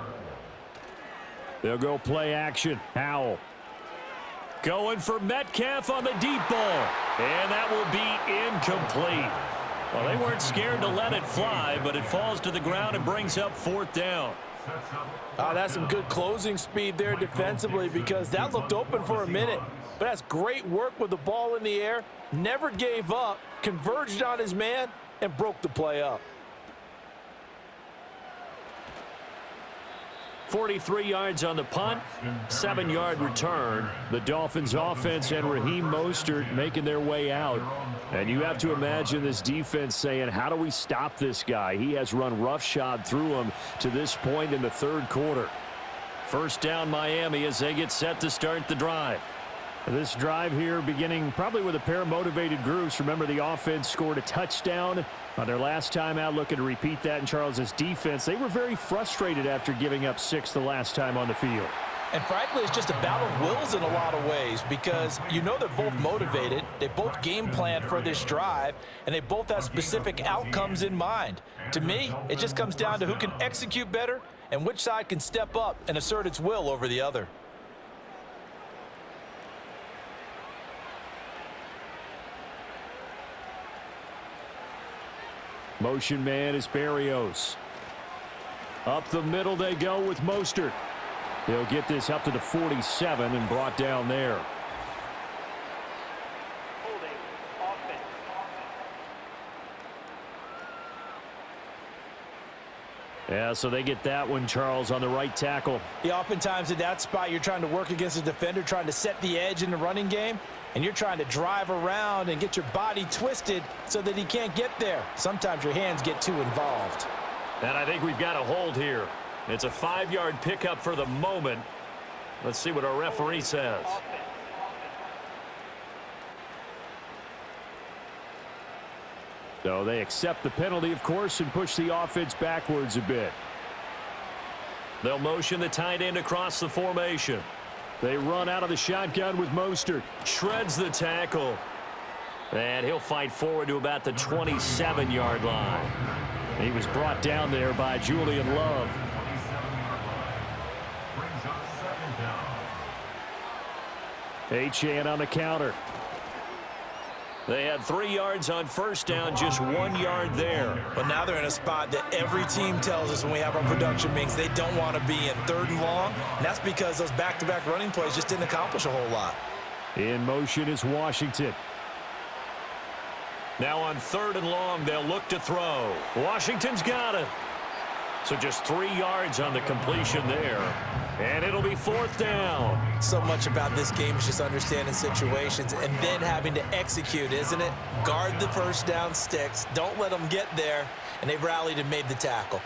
They'll go play action. Howell. Going for Metcalf on the deep ball. And that will be incomplete. Well, they weren't scared to let it fly, but it falls to the ground and brings up 4th down. That's some good closing speed there defensively because that looked open for a minute. But that's great work with the ball in the air. Never gave up, converged on his man, and broke the play up. 43 yards on the punt, 7-yard return. The Dolphins offense and Raheem Mostert making their way out. And you have to imagine this defense saying, how do we stop this guy? He has run roughshod through him to this point in the 3rd quarter. First down Miami as they get set to start the drive. This drive here beginning probably with a pair of motivated groups. Remember, the offense scored a touchdown on their last time out, looking to repeat that in Charles's defense. They were very frustrated after giving up 6 the last time on the field. And frankly, it's just a battle of wills in a lot of ways because you know they're both motivated, they both game plan for this drive, and they both have specific outcomes in mind. To me, it just comes down to who can execute better and which side can step up and assert its will over the other. Motion man is Berrios. Up the middle they go with Mostert. They'll get this up to the 47 and brought down there. Yeah, so they get that one, Charles, on the right tackle. Yeah, oftentimes in that spot, you're trying to work against a defender, trying to set the edge in the running game, and you're trying to drive around and get your body twisted so that he can't get there. Sometimes your hands get too involved. And I think we've got a hold here. It's a 5-yard pickup for the moment. Let's see what our referee says. So they accept the penalty, of course, and push the offense backwards a bit. They'll motion the tight end across the formation. They run out of the shotgun with Mostert. Shreds the tackle. And he'll fight forward to about the 27-yard line. He was brought down there by Julian Love. Achane on the counter. They had 3 yards on first down, just 1 yard there. But now they're in a spot that every team tells us when we have our production meetings they don't want to be in, 3rd and long. And that's because those back-to-back running plays just didn't accomplish a whole lot. In motion is Washington. Now on 3rd and long, they'll look to throw. Washington's got it. So just 3 yards on the completion there. And it'll be 4th down. So much about this game is just understanding situations and then having to execute, isn't it? Guard the first down sticks. Don't let them get there. And they've rallied and made the tackle.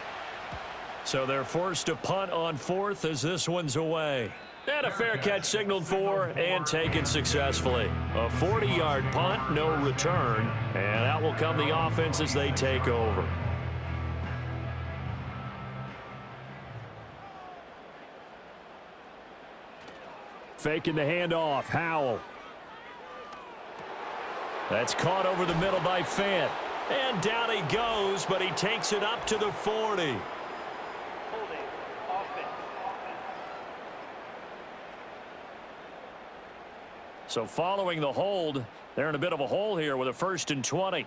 So they're forced to punt on 4th as this one's away. And a fair catch signaled for and taken successfully. A 40-yard punt, no return. And out will come the offense as they take over. Faking the handoff. Howell. That's caught over the middle by Fant. And down he goes, but he takes it up to the 40. So following the hold, they're in a bit of a hole here with a 1st and 20.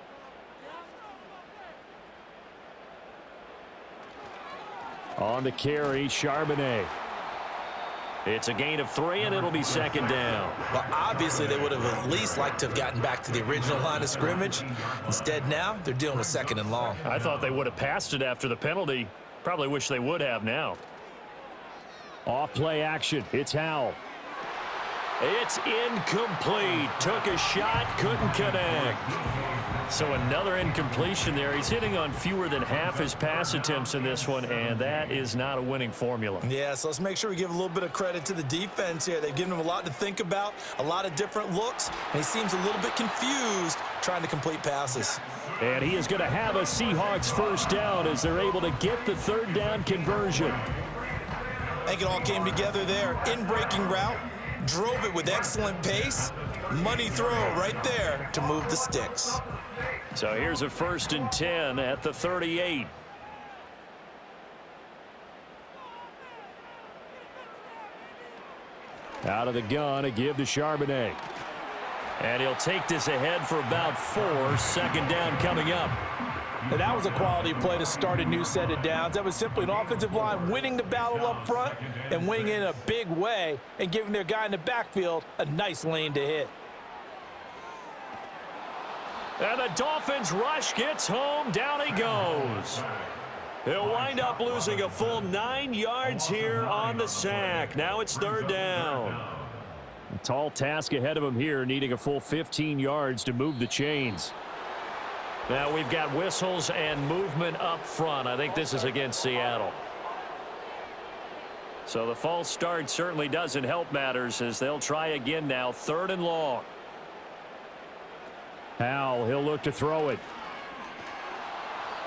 On the carry, Charbonnet. It's a gain of 3, and it'll be 2nd down. Well, obviously, they would have at least liked to have gotten back to the original line of scrimmage. Instead, now, they're dealing with 2nd and long. I thought they would have passed it after the penalty. Probably wish they would have now. Off play action. It's Howell. It's incomplete. Took a shot, couldn't connect. So another incompletion there. He's hitting on fewer than half his pass attempts in this one, and that is not a winning formula. Yeah, so let's make sure we give a little bit of credit to the defense here. They've given him a lot to think about, a lot of different looks, and he seems a little bit confused trying to complete passes. And he is going to have a Seahawks 1st down as they're able to get the 3rd down conversion. I think it all came together there. In-breaking route, drove it with excellent pace. Money throw right there to move the sticks. So here's a 1st and 10 at the 38. Out of the gun, a give to Charbonnet. And he'll take this ahead for about 4. 2nd down coming up. And that was a quality play to start a new set of downs. That was simply an offensive line winning the battle up front and winning in a big way and giving their guy in the backfield a nice lane to hit. And the Dolphins rush gets home. Down he goes. He'll wind up losing a full 9 yards here on the sack. Now it's 3rd down. A tall task ahead of him here, needing a full 15 yards to move the chains. Now we've got whistles and movement up front. I think this is against Seattle. So the false start certainly doesn't help matters as they'll try again now. 3rd and long. Howell, he'll look to throw it.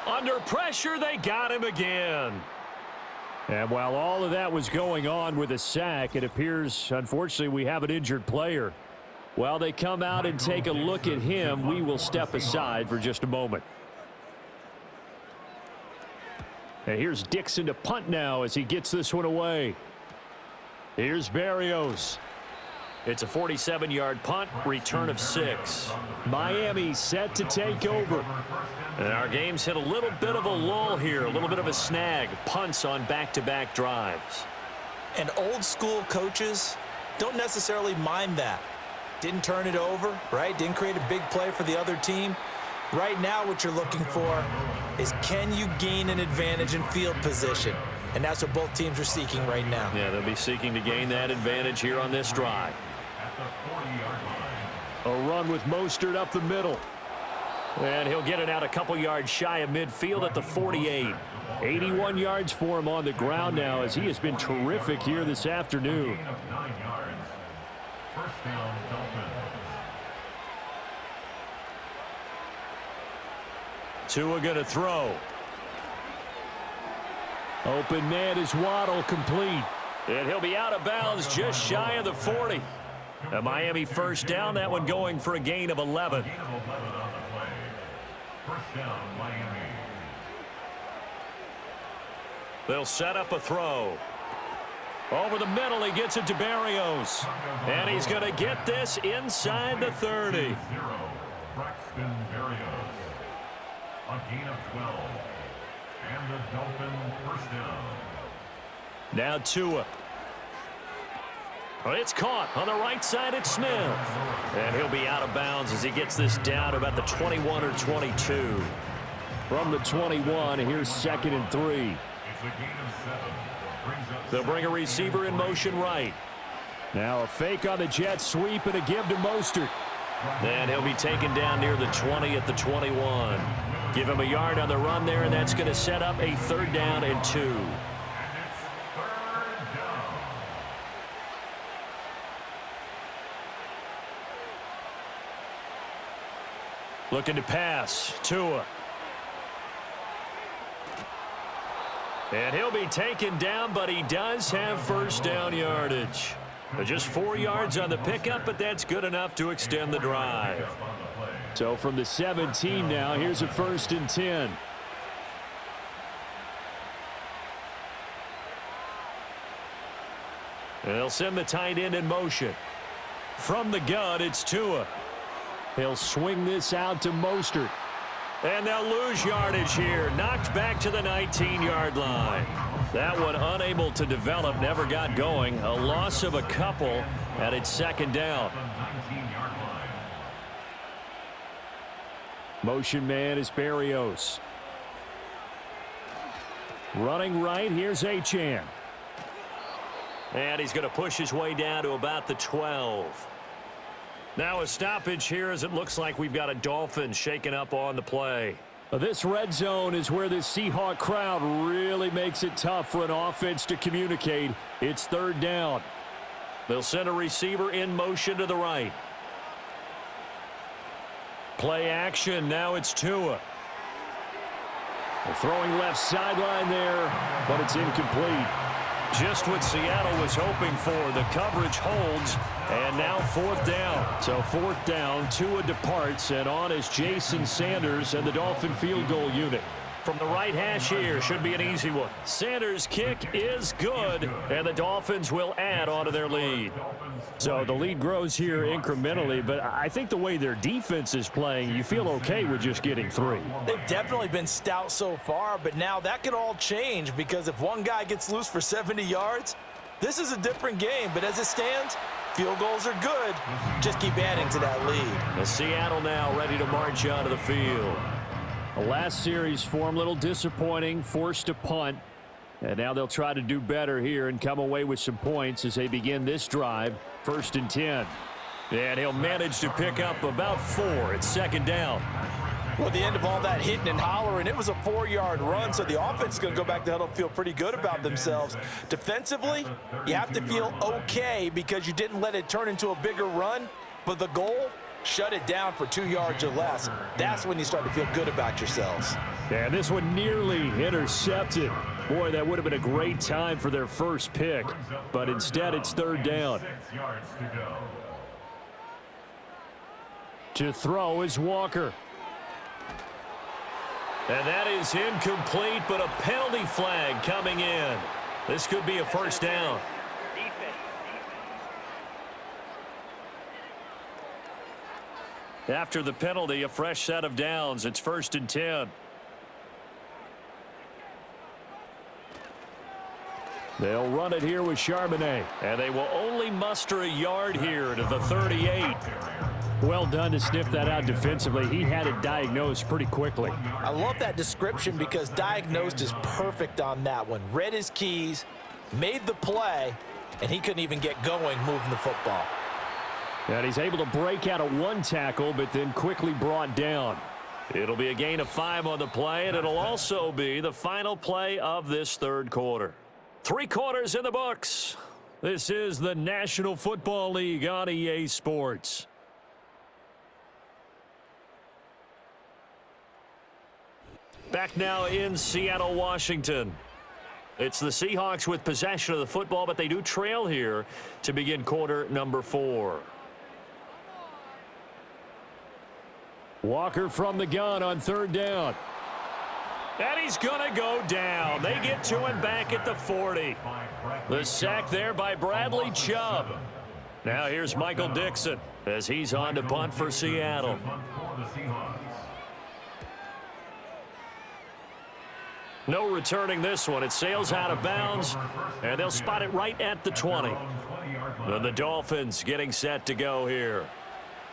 Under pressure, they got him again. And while all of that was going on with a sack, it appears, unfortunately, we have an injured player. While they come out and take a look at him, we will step aside for just a moment. And here's Dixon to punt now as he gets this one away. Here's Berrios. It's a 47-yard punt, return of 6. Miami set to take over. And our game's hit a little bit of a lull here, a little bit of a snag. Punts on back-to-back drives. And old-school coaches don't necessarily mind that. Didn't turn it over, right? Didn't create a big play for the other team. Right now what you're looking for is, can you gain an advantage in field position? And that's what both teams are seeking right now. Yeah, they'll be seeking to gain that advantage here on this drive. A run with Mostert up the middle. And he'll get it out a couple yards shy of midfield at the 48. 81 yards for him on the ground now, as he has been terrific here this afternoon. First down, Dolphins. Tua going to throw. Open man is Waddle, complete. And he'll be out of bounds just shy of the 40. A Miami first down, that one going for a gain of 11. Gain of 11 on the play. First down, Miami. They'll set up a throw. Over the middle, he gets it to Berrios. And he's going to get this inside the 30. Braxton Berrios. A gain of 12. And the Dolphins first down. Now Tua. Well, it's caught on the right side at Smith. And he'll be out of bounds as he gets this down to about the 21 or 22. From the 21, here's 2nd and 3. It's a gain of 7. They'll bring a receiver in motion right. Now a fake on the jet sweep and a give to Mostert. And he'll be taken down near the 20 at the 21. Give him a yard on the run there, and that's going to set up a 3rd down and 2. Looking to pass. Tua. And he'll be taken down, but he does have first down yardage. Just 4 yards on the pickup, but that's good enough to extend the drive. So from the 17 now, here's a 1st and 10. And they'll send the tight end in motion. From the gun, it's Tua. He'll swing this out to Mostert. And they'll lose yardage here. Knocked back to the 19-yard line. That one unable to develop, never got going. A loss of a couple, and it's 2nd down. Motion man is Berrios. Running right, here's Achane. And he's going to push his way down to about the 12. Now a stoppage here as it looks like we've got a Dolphins shaking up on the play. This red zone is where the Seahawk crowd really makes it tough for an offense to communicate. It's 3rd down. They'll send a receiver in motion to the right. Play action. Now it's Tua. They're throwing left sideline there, but it's incomplete. Just what Seattle was hoping for. The coverage holds, and now 4th down. So 4th down, Tua departs, and on is Jason Sanders and the Dolphin field goal unit. From the right hash here, should be an easy one. Sanders' kick is good, and the Dolphins will add on to their lead. So the lead grows here incrementally, but I think the way their defense is playing, you feel okay with just getting 3. They've definitely been stout so far, but now that could all change, because if one guy gets loose for 70 yards, this is a different game. But as it stands, field goals are good. Just keep adding to that lead. And Seattle now ready to march out of the field. The last series for him, a little disappointing, forced a punt. And now they'll try to do better here and come away with some points as they begin this drive. 1st and 10. And he'll manage to pick up about 4. It's 2nd down. Well, at the end of all that hitting and hollering, it was a 4-yard run, so the offense is going to go back to huddle and feel pretty good about themselves. Defensively, you have to feel okay because you didn't let it turn into a bigger run, but the goal, shut it down for 2 yards or less. That's when you start to feel good about yourselves. And this one nearly intercepted. Boy, that would have been a great time for their first pick, but instead it's 3rd down. 6 yards to go. To throw is Walker. And that is incomplete, but a penalty flag coming in. This could be a 1st down. After the penalty, a fresh set of downs. It's 1st and 10. They'll run it here with Charbonnet. And they will only muster a yard here to the 38. Well done to sniff that out defensively. He had it diagnosed pretty quickly. I love that description because diagnosed is perfect on that one. Read his keys, made the play, and he couldn't even get going moving the football. And he's able to break out of one tackle, but then quickly brought down. It'll be a gain of 5 on the play, and it'll also be the final play of this third quarter. 3 quarters in the books. This is the National Football League on EA Sports. Back now in Seattle, Washington. It's the Seahawks with possession of the football, but they do trail here to begin quarter number 4. Walker from the gun on 3rd down. And he's going to go down. They get to him back at the 40. The sack there by Bradley Chubb. Now here's Michael Dixon as he's on to punt for Seattle. No returning this one. It sails out of bounds, and they'll spot it right at the 20. Then the Dolphins getting set to go here.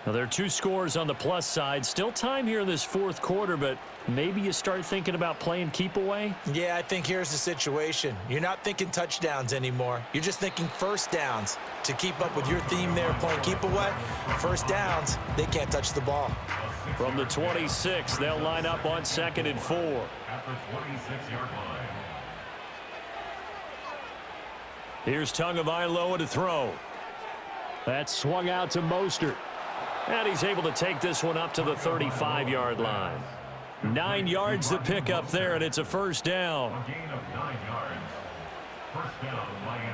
Now, there are 2 scores on the plus side. Still time here in this 4th quarter, but maybe you start thinking about playing keep away? Yeah, I think here's the situation. You're not thinking touchdowns anymore. You're just thinking first downs. To keep up with your theme there, playing keep away, first downs, they can't touch the ball. From the 26, they'll line up on 2nd and 4. At the 26-yard line. Here's Tagovailoa to throw. That swung out to Mostert. And he's able to take this one up to the 35-yard line. 9 yards to pick up there, and it's a first down. A gain of 9 yards. First down, Miami.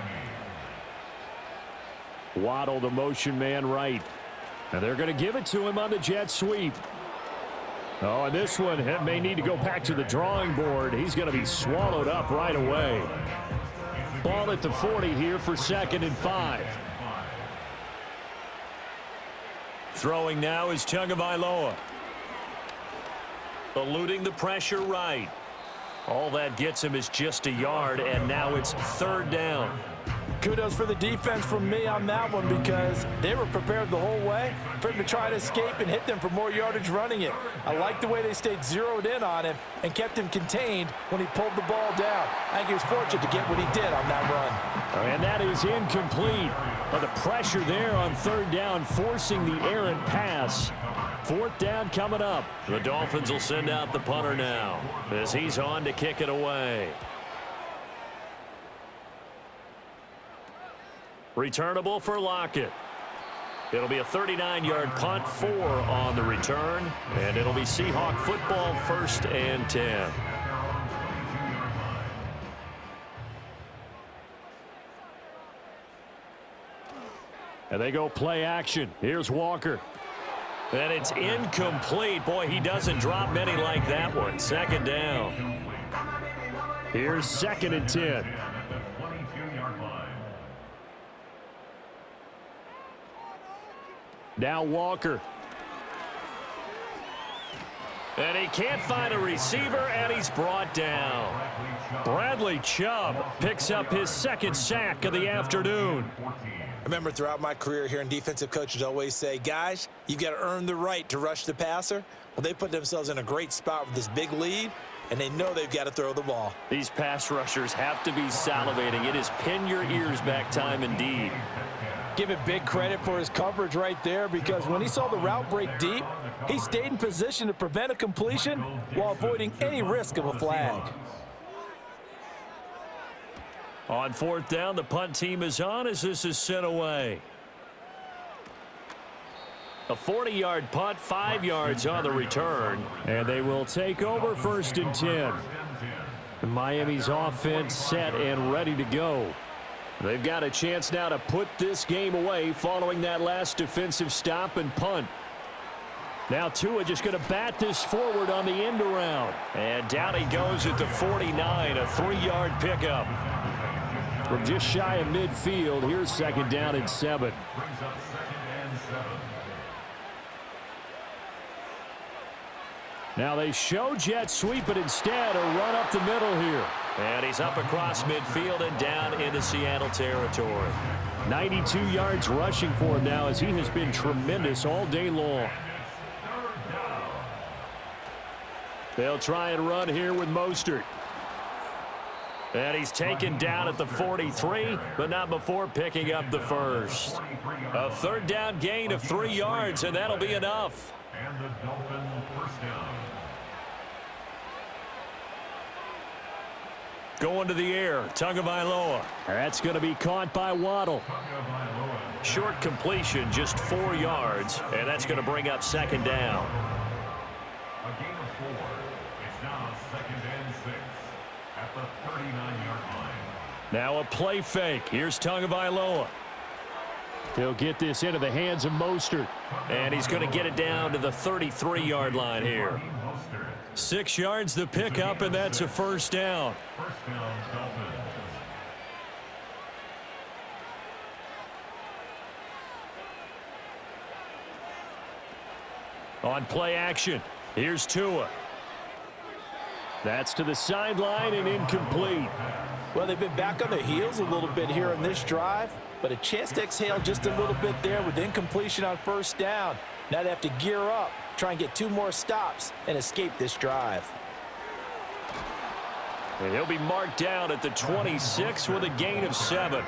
Waddle the motion man right. And they're going to give it to him on the jet sweep. Oh, and this one may need to go back to the drawing board. He's going to be swallowed up right away. Ball at the 40 here for 2nd and 5. Throwing now is Tagovailoa. Eluding the pressure right. All that gets him is just a yard, and now it's 3rd down. Kudos for the defense from me on that one because they were prepared the whole way for him to try to escape and hit them for more yardage running it. I like the way they stayed zeroed in on him and kept him contained when he pulled the ball down. I think he was fortunate to get what he did on that run. And that is incomplete. But the pressure there on 3rd down, forcing the errant pass. 4th down coming up. The Dolphins will send out the punter now as he's on to kick it away. Returnable for Lockett. It'll be a 39-yard punt, 4 on the return, and it'll be Seahawk football, 1st and 10. And they go play action. Here's Walker. And it's incomplete. Boy, he doesn't drop many like that one. 2nd down. Here's 2nd and 10. Now Walker. And he can't find a receiver, and he's brought down. Bradley Chubb picks up his 2nd sack of the afternoon. I remember throughout my career hearing defensive coaches always say, guys, you got to earn the right to rush the passer. Well, they put themselves in a great spot with this big lead, and they know they've got to throw the ball. These pass rushers have to be salivating. It is pin your ears back time indeed. Give it big credit for his coverage right there because when he saw the route break deep, he stayed in position to prevent a completion while avoiding any risk of a flag. On 4th down, the punt team is on as this is sent away. A 40-yard punt, 5 yards on the return. And they will take over 1st and 10. Miami's offense set and ready to go. They've got a chance now to put this game away following that last defensive stop and punt. Now Tua just going to bat this forward on the end around. And down he goes at the 49, a 3-yard pickup. From just shy of midfield, here's 2nd down and 7. Now they show jet sweep, but instead a run up the middle here. And he's up across midfield and down into Seattle territory. 92 yards rushing for him now as he has been tremendous all day long. They'll try and run here with Mostert. And he's taken down at the 43, but not before picking up the first. A third down gain of 3 yards, and that'll be enough. And the Dolphins first down. Going to the air, Tagovailoa. That's going to be caught by Waddle. Short completion, just 4 yards, and that's going to bring up second down. A gain of 4. It's now 2nd and 6 at the 39-yard line. Now a play fake. Here's Tagovailoa. He'll get this into the hands of Mostert. And he's going to get it down to the 33-yard line here. 6 yards the pickup, and that's a first down. First down, Dolphins. On play action, here's Tua. That's to the sideline and incomplete. Well, they've been back on their heels a little bit here in this drive, but a chance to exhale just a little bit there with incompletion on first down. Now they have to gear up, try and get 2 more stops, and escape this drive. And he'll be marked down at the 26 with a gain of 7.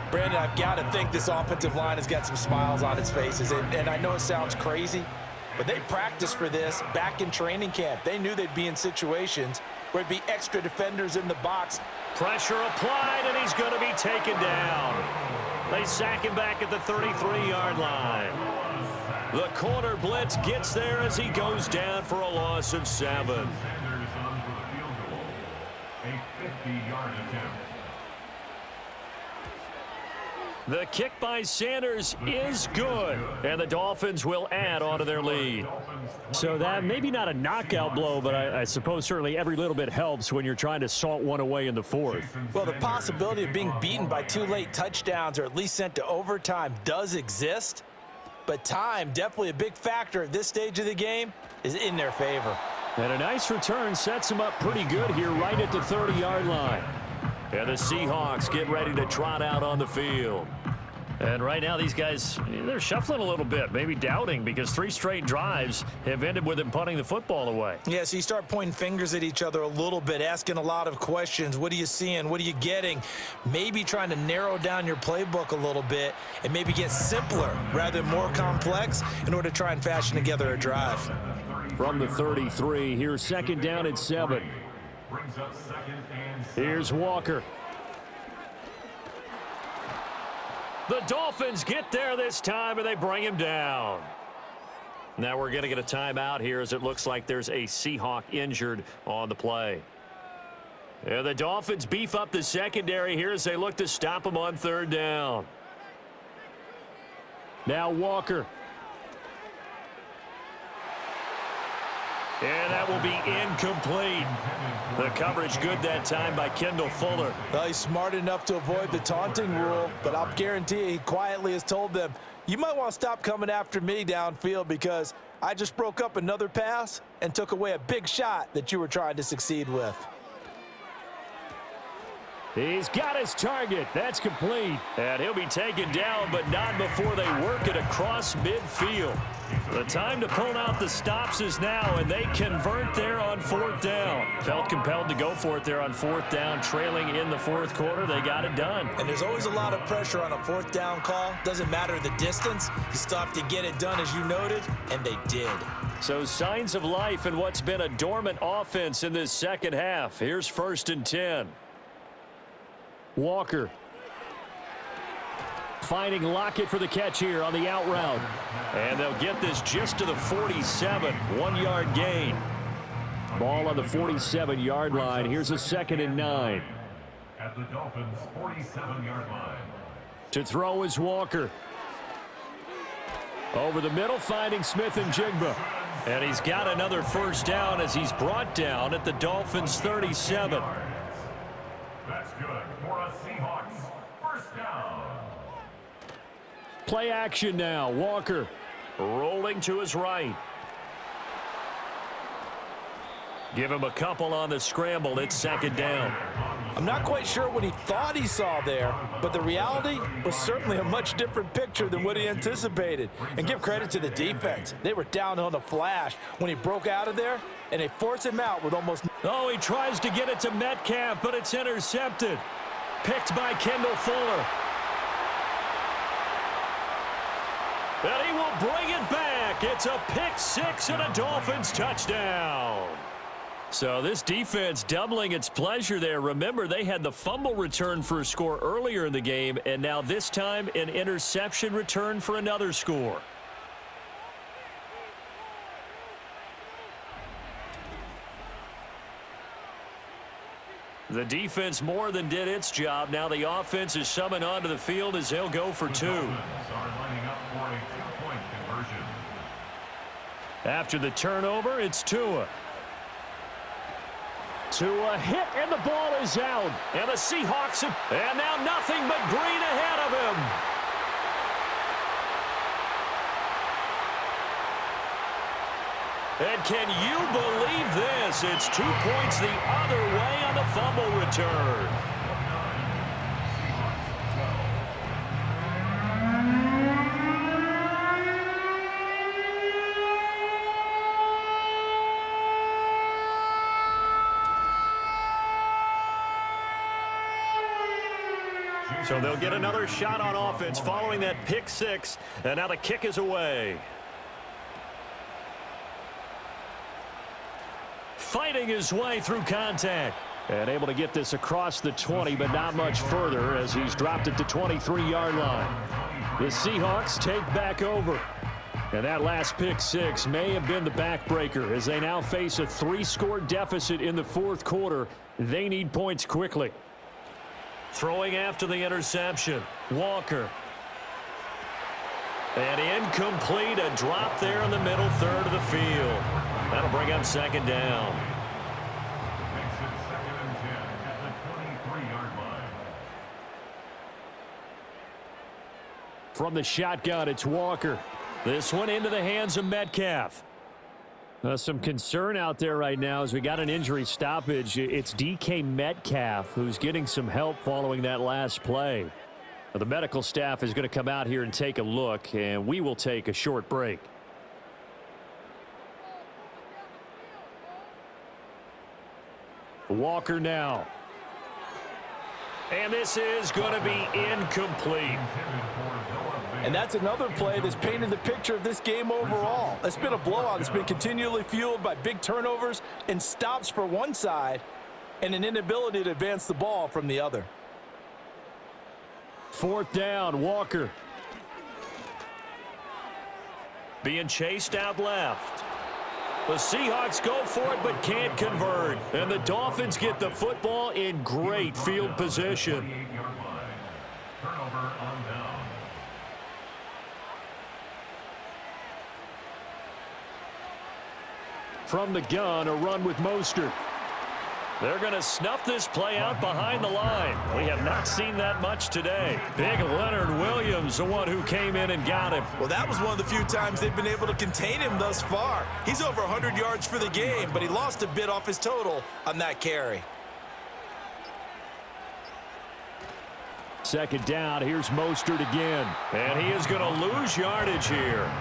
Brandon, I've got to think this offensive line has got some smiles on its faces, and I know it sounds crazy, but they practiced for this back in training camp. They knew they'd be in situations where it'd be extra defenders in the box. Pressure applied, and he's going to be taken down. They sack him back at the 33-yard line. The corner blitz gets there as he goes down for a loss of 7. Sanders on for the field goal. A 50-yard attempt. The kick by Sanders is good, and the Dolphins will add on to their lead. So that maybe not a knockout blow, but I suppose certainly every little bit helps when you're trying to salt one away in the fourth. Well, the possibility of being beaten by 2 late touchdowns or at least sent to overtime does exist, but time, definitely a big factor at this stage of the game, is in their favor. And a nice return sets him up pretty good here right at the 30-yard line. And the Seahawks get ready to trot out on the field. And right now, these guys, they're shuffling a little bit, maybe doubting, because 3 straight drives have ended with them punting the football away. Yeah, so you start pointing fingers at each other a little bit, asking a lot of questions. What are you seeing? What are you getting? Maybe trying to narrow down your playbook a little bit and maybe get simpler rather than more complex in order to try and fashion together a drive. From the 33, here's second down at 7. Brings up 2nd and 7. Here's Walker. The Dolphins get there this time, and they bring him down. Now we're going to get a timeout here as it looks like there's a Seahawk injured on the play. And the Dolphins beef up the secondary here as they look to stop him on 3rd down. Now Walker. And that will be incomplete. The coverage good that time by Kendall Fuller. Well, he's smart enough to avoid the taunting rule, but I'll guarantee you he quietly has told them, you might want to stop coming after me downfield because I just broke up another pass and took away a big shot that you were trying to succeed with. He's got his target. That's complete. And he'll be taken down, but not before they work it across midfield. The time to pull out the stops is now, and they convert there on 4th down. Felt compelled to go for it there on 4th down, trailing in the 4th quarter. They got it done. And there's always a lot of pressure on a 4th down call. Doesn't matter the distance. You still have to get it done, as you noted, and they did. So signs of life in what's been a dormant offense in this second half. Here's 1st and 10. Walker. Finding Lockett for the catch here on the out route. And they'll get this just to the 47. 1-yard gain. Ball on the 47-yard line. Here's a 2nd and 9. At the Dolphins' 47-yard line. To throw is Walker. Over the middle, finding Smith and Jigba. And he's got another 1st down as he's brought down at the Dolphins' 37. That's good for a Seahawks 1st down. Play action now. Walker. Rolling to his right. Give him a couple on the scramble. It's second down. I'm not quite sure what he thought he saw there, but the reality was certainly a much different picture than what he anticipated. And give credit to the defense. They were down on the flash when he broke out of there, and they forced him out with almost... Oh, he tries to get it to Metcalf, but it's intercepted. Picked by Kendall Fuller. And he will bring it back. It's a pick six and a Dolphins touchdown. So this defense doubling its pleasure there. Remember, they had the fumble return for a score earlier in the game, and now this time an interception return for another score. The defense more than did its job. Now the offense is summoned onto the field as they'll go for two. After the turnover, it's Tua. Tua hit, and the ball is out. And the Seahawks, and now nothing but green ahead of him. And can you believe this? It's 2 points the other way on the fumble return. So they'll get another shot on offense following that pick six, and now the kick is away. Fighting his way through contact. And able to get this across the 20, but not much further as he's dropped it to 23-yard line. The Seahawks take back over. And that last pick six may have been the backbreaker as they now face a 3-score deficit in the fourth quarter. They need points quickly. Throwing after the interception, Walker. And incomplete, a drop there in the middle third of the field. That'll bring up second down. Makes it 2nd and 10 at the 23-yard line. From the shotgun, it's Walker. This one into the hands of Metcalf. Some concern out there right now as we got an injury stoppage. It's DK Metcalf who's getting some help following that last play. The medical staff is going to come out here and take a look, and we will take a short break. Walker now. And this is going to be incomplete. And that's another play that's painted the picture of this game overall. It's been a blowout. It's been continually fueled by big turnovers and stops for one side and an inability to advance the ball from the other. Fourth down, Walker. Being chased out left. The Seahawks go for it but can't convert. And the Dolphins get the football in great field position. Turnover on down. From the gun, a run with Mostert. They're going to snuff this play out behind the line. We have not seen that much today. Big Leonard Williams, the one who came in and got him. Well, that was one of the few times they've been able to contain him thus far. He's over 100 yards for the game, but he lost a bit off his total on that carry. Second down, here's Mostert again. And he is going to lose yardage here.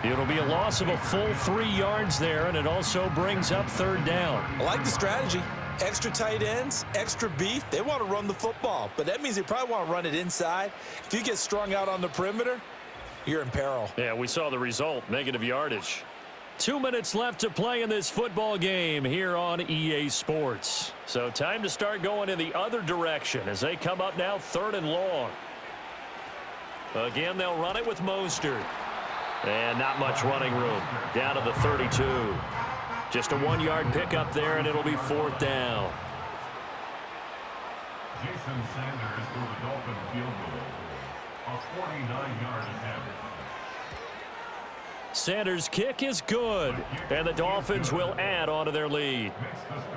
It'll be a loss of a full 3 yards there, and it also brings up third down. I like the strategy. Extra tight ends, extra beef. They want to run the football, but that means they probably want to run it inside. If you get strung out on the perimeter, you're in peril. Yeah, we saw the result, negative yardage. 2 minutes left to play in this football game here on EA Sports. So time to start going in the other direction as they come up now 3rd and long. Again, they'll run it with Mostert. And not much running room. Down to the 32. Just a 1-yard pickup there, and it'll be 4th down. Jason Sanders for the Dolphin field goal. A 49-yard attempt. Sanders' kick is good, and the Dolphins will add on to their lead.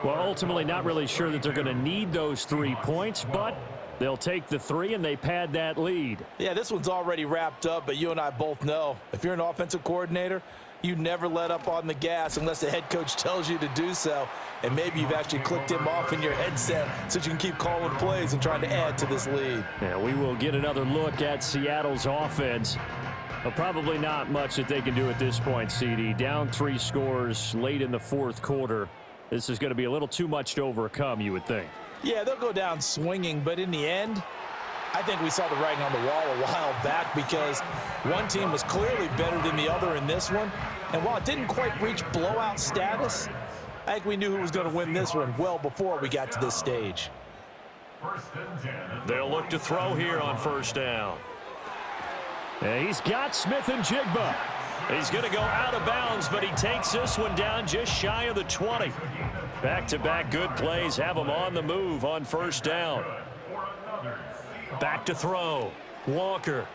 Well, ultimately not really sure that they're going to need those 3 points, but they'll take the 3 and they pad that lead. Yeah, this one's already wrapped up, but you and I both know if you're an offensive coordinator, You never let up on the gas unless the head coach tells you to do so. And maybe you've actually clicked him off in your headset so you can keep calling plays and trying to add to this lead. Yeah, we will get another look at Seattle's offense. But probably not much that they can do at this point, CD. Down 3 scores late in the fourth quarter. This is going to be a little too much to overcome, you would think. Yeah, they'll go down swinging, but in the end, I think we saw the writing on the wall a while back because one team was clearly better than the other in this one. And while it didn't quite reach blowout status, I think we knew who was going to win this one well before we got to this stage. They'll look to throw here on first down. And he's got Smith and Jigba. He's going to go out of bounds, but he takes this one down just shy of the 20. Back-to-back good plays have him on the move on first down. Back to throw. Walker.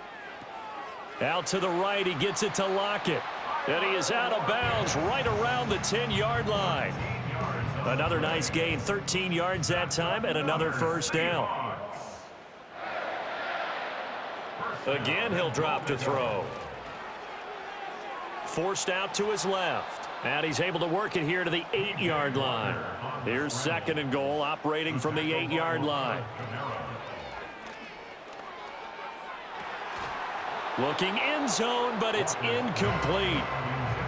Out to the right. He gets it to Lockett. And he is out of bounds right around the 10-yard line. Another nice gain, 13 yards that time, and another first down. Again, he'll drop to throw. Forced out to his left. And he's able to work it here to the 8-yard line. Here's second and goal, operating from the 8-yard line. Looking end zone, but it's incomplete.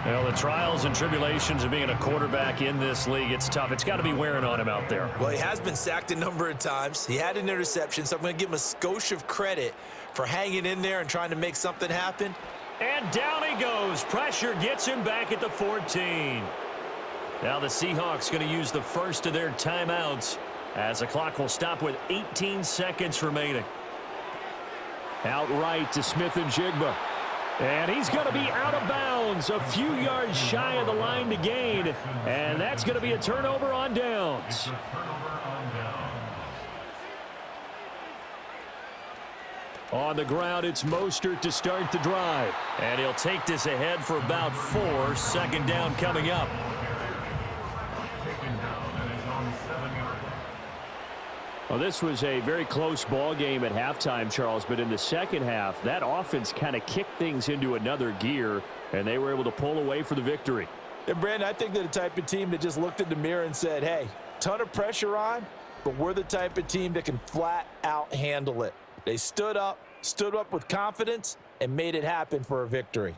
Well, the trials and tribulations of being a quarterback in this league, it's tough. It's got to be wearing on him out there. Well, he has been sacked a number of times. He had an interception, so I'm going to give him a skosh of credit for hanging in there and trying to make something happen. And down he goes. Pressure gets him back at the 14. Now the Seahawks going to use the first of their timeouts as the clock will stop with 18 seconds remaining. Outright to Smith and Jigba. And he's going to be out of bounds, a few yards shy of the line to gain. And that's going to be a turnover on downs. On the ground, it's Mostert to start the drive. And he'll take this ahead for about 4. Second down coming up. Well, this was a very close ball game at halftime, Charles, but in the second half, that offense kind of kicked things into another gear, and they were able to pull away for the victory. And, Brandon, I think they're the type of team that just looked in the mirror and said, hey, ton of pressure on, but we're the type of team that can flat out handle it. They stood up with confidence, and made it happen for a victory.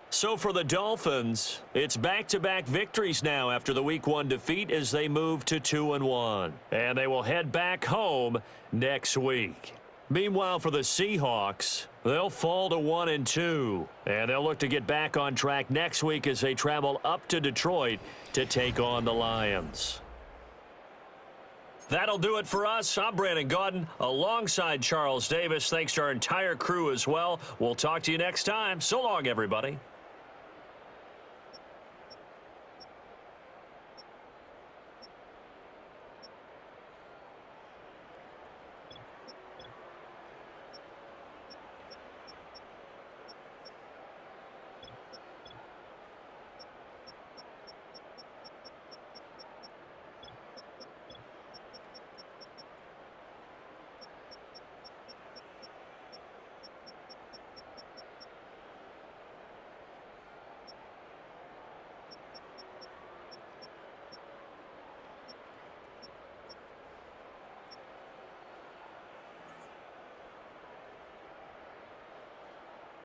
So for the Dolphins, it's back-to-back victories now after the Week 1 defeat as they move to 2-1. And they will head back home next week. Meanwhile, for the Seahawks, they'll fall to 1-2. And they'll look to get back on track next week as they travel up to Detroit to take on the Lions. That'll do it for us. I'm Brandon Gaudin alongside Charles Davis. Thanks to our entire crew as well. We'll talk to you next time. So long, everybody.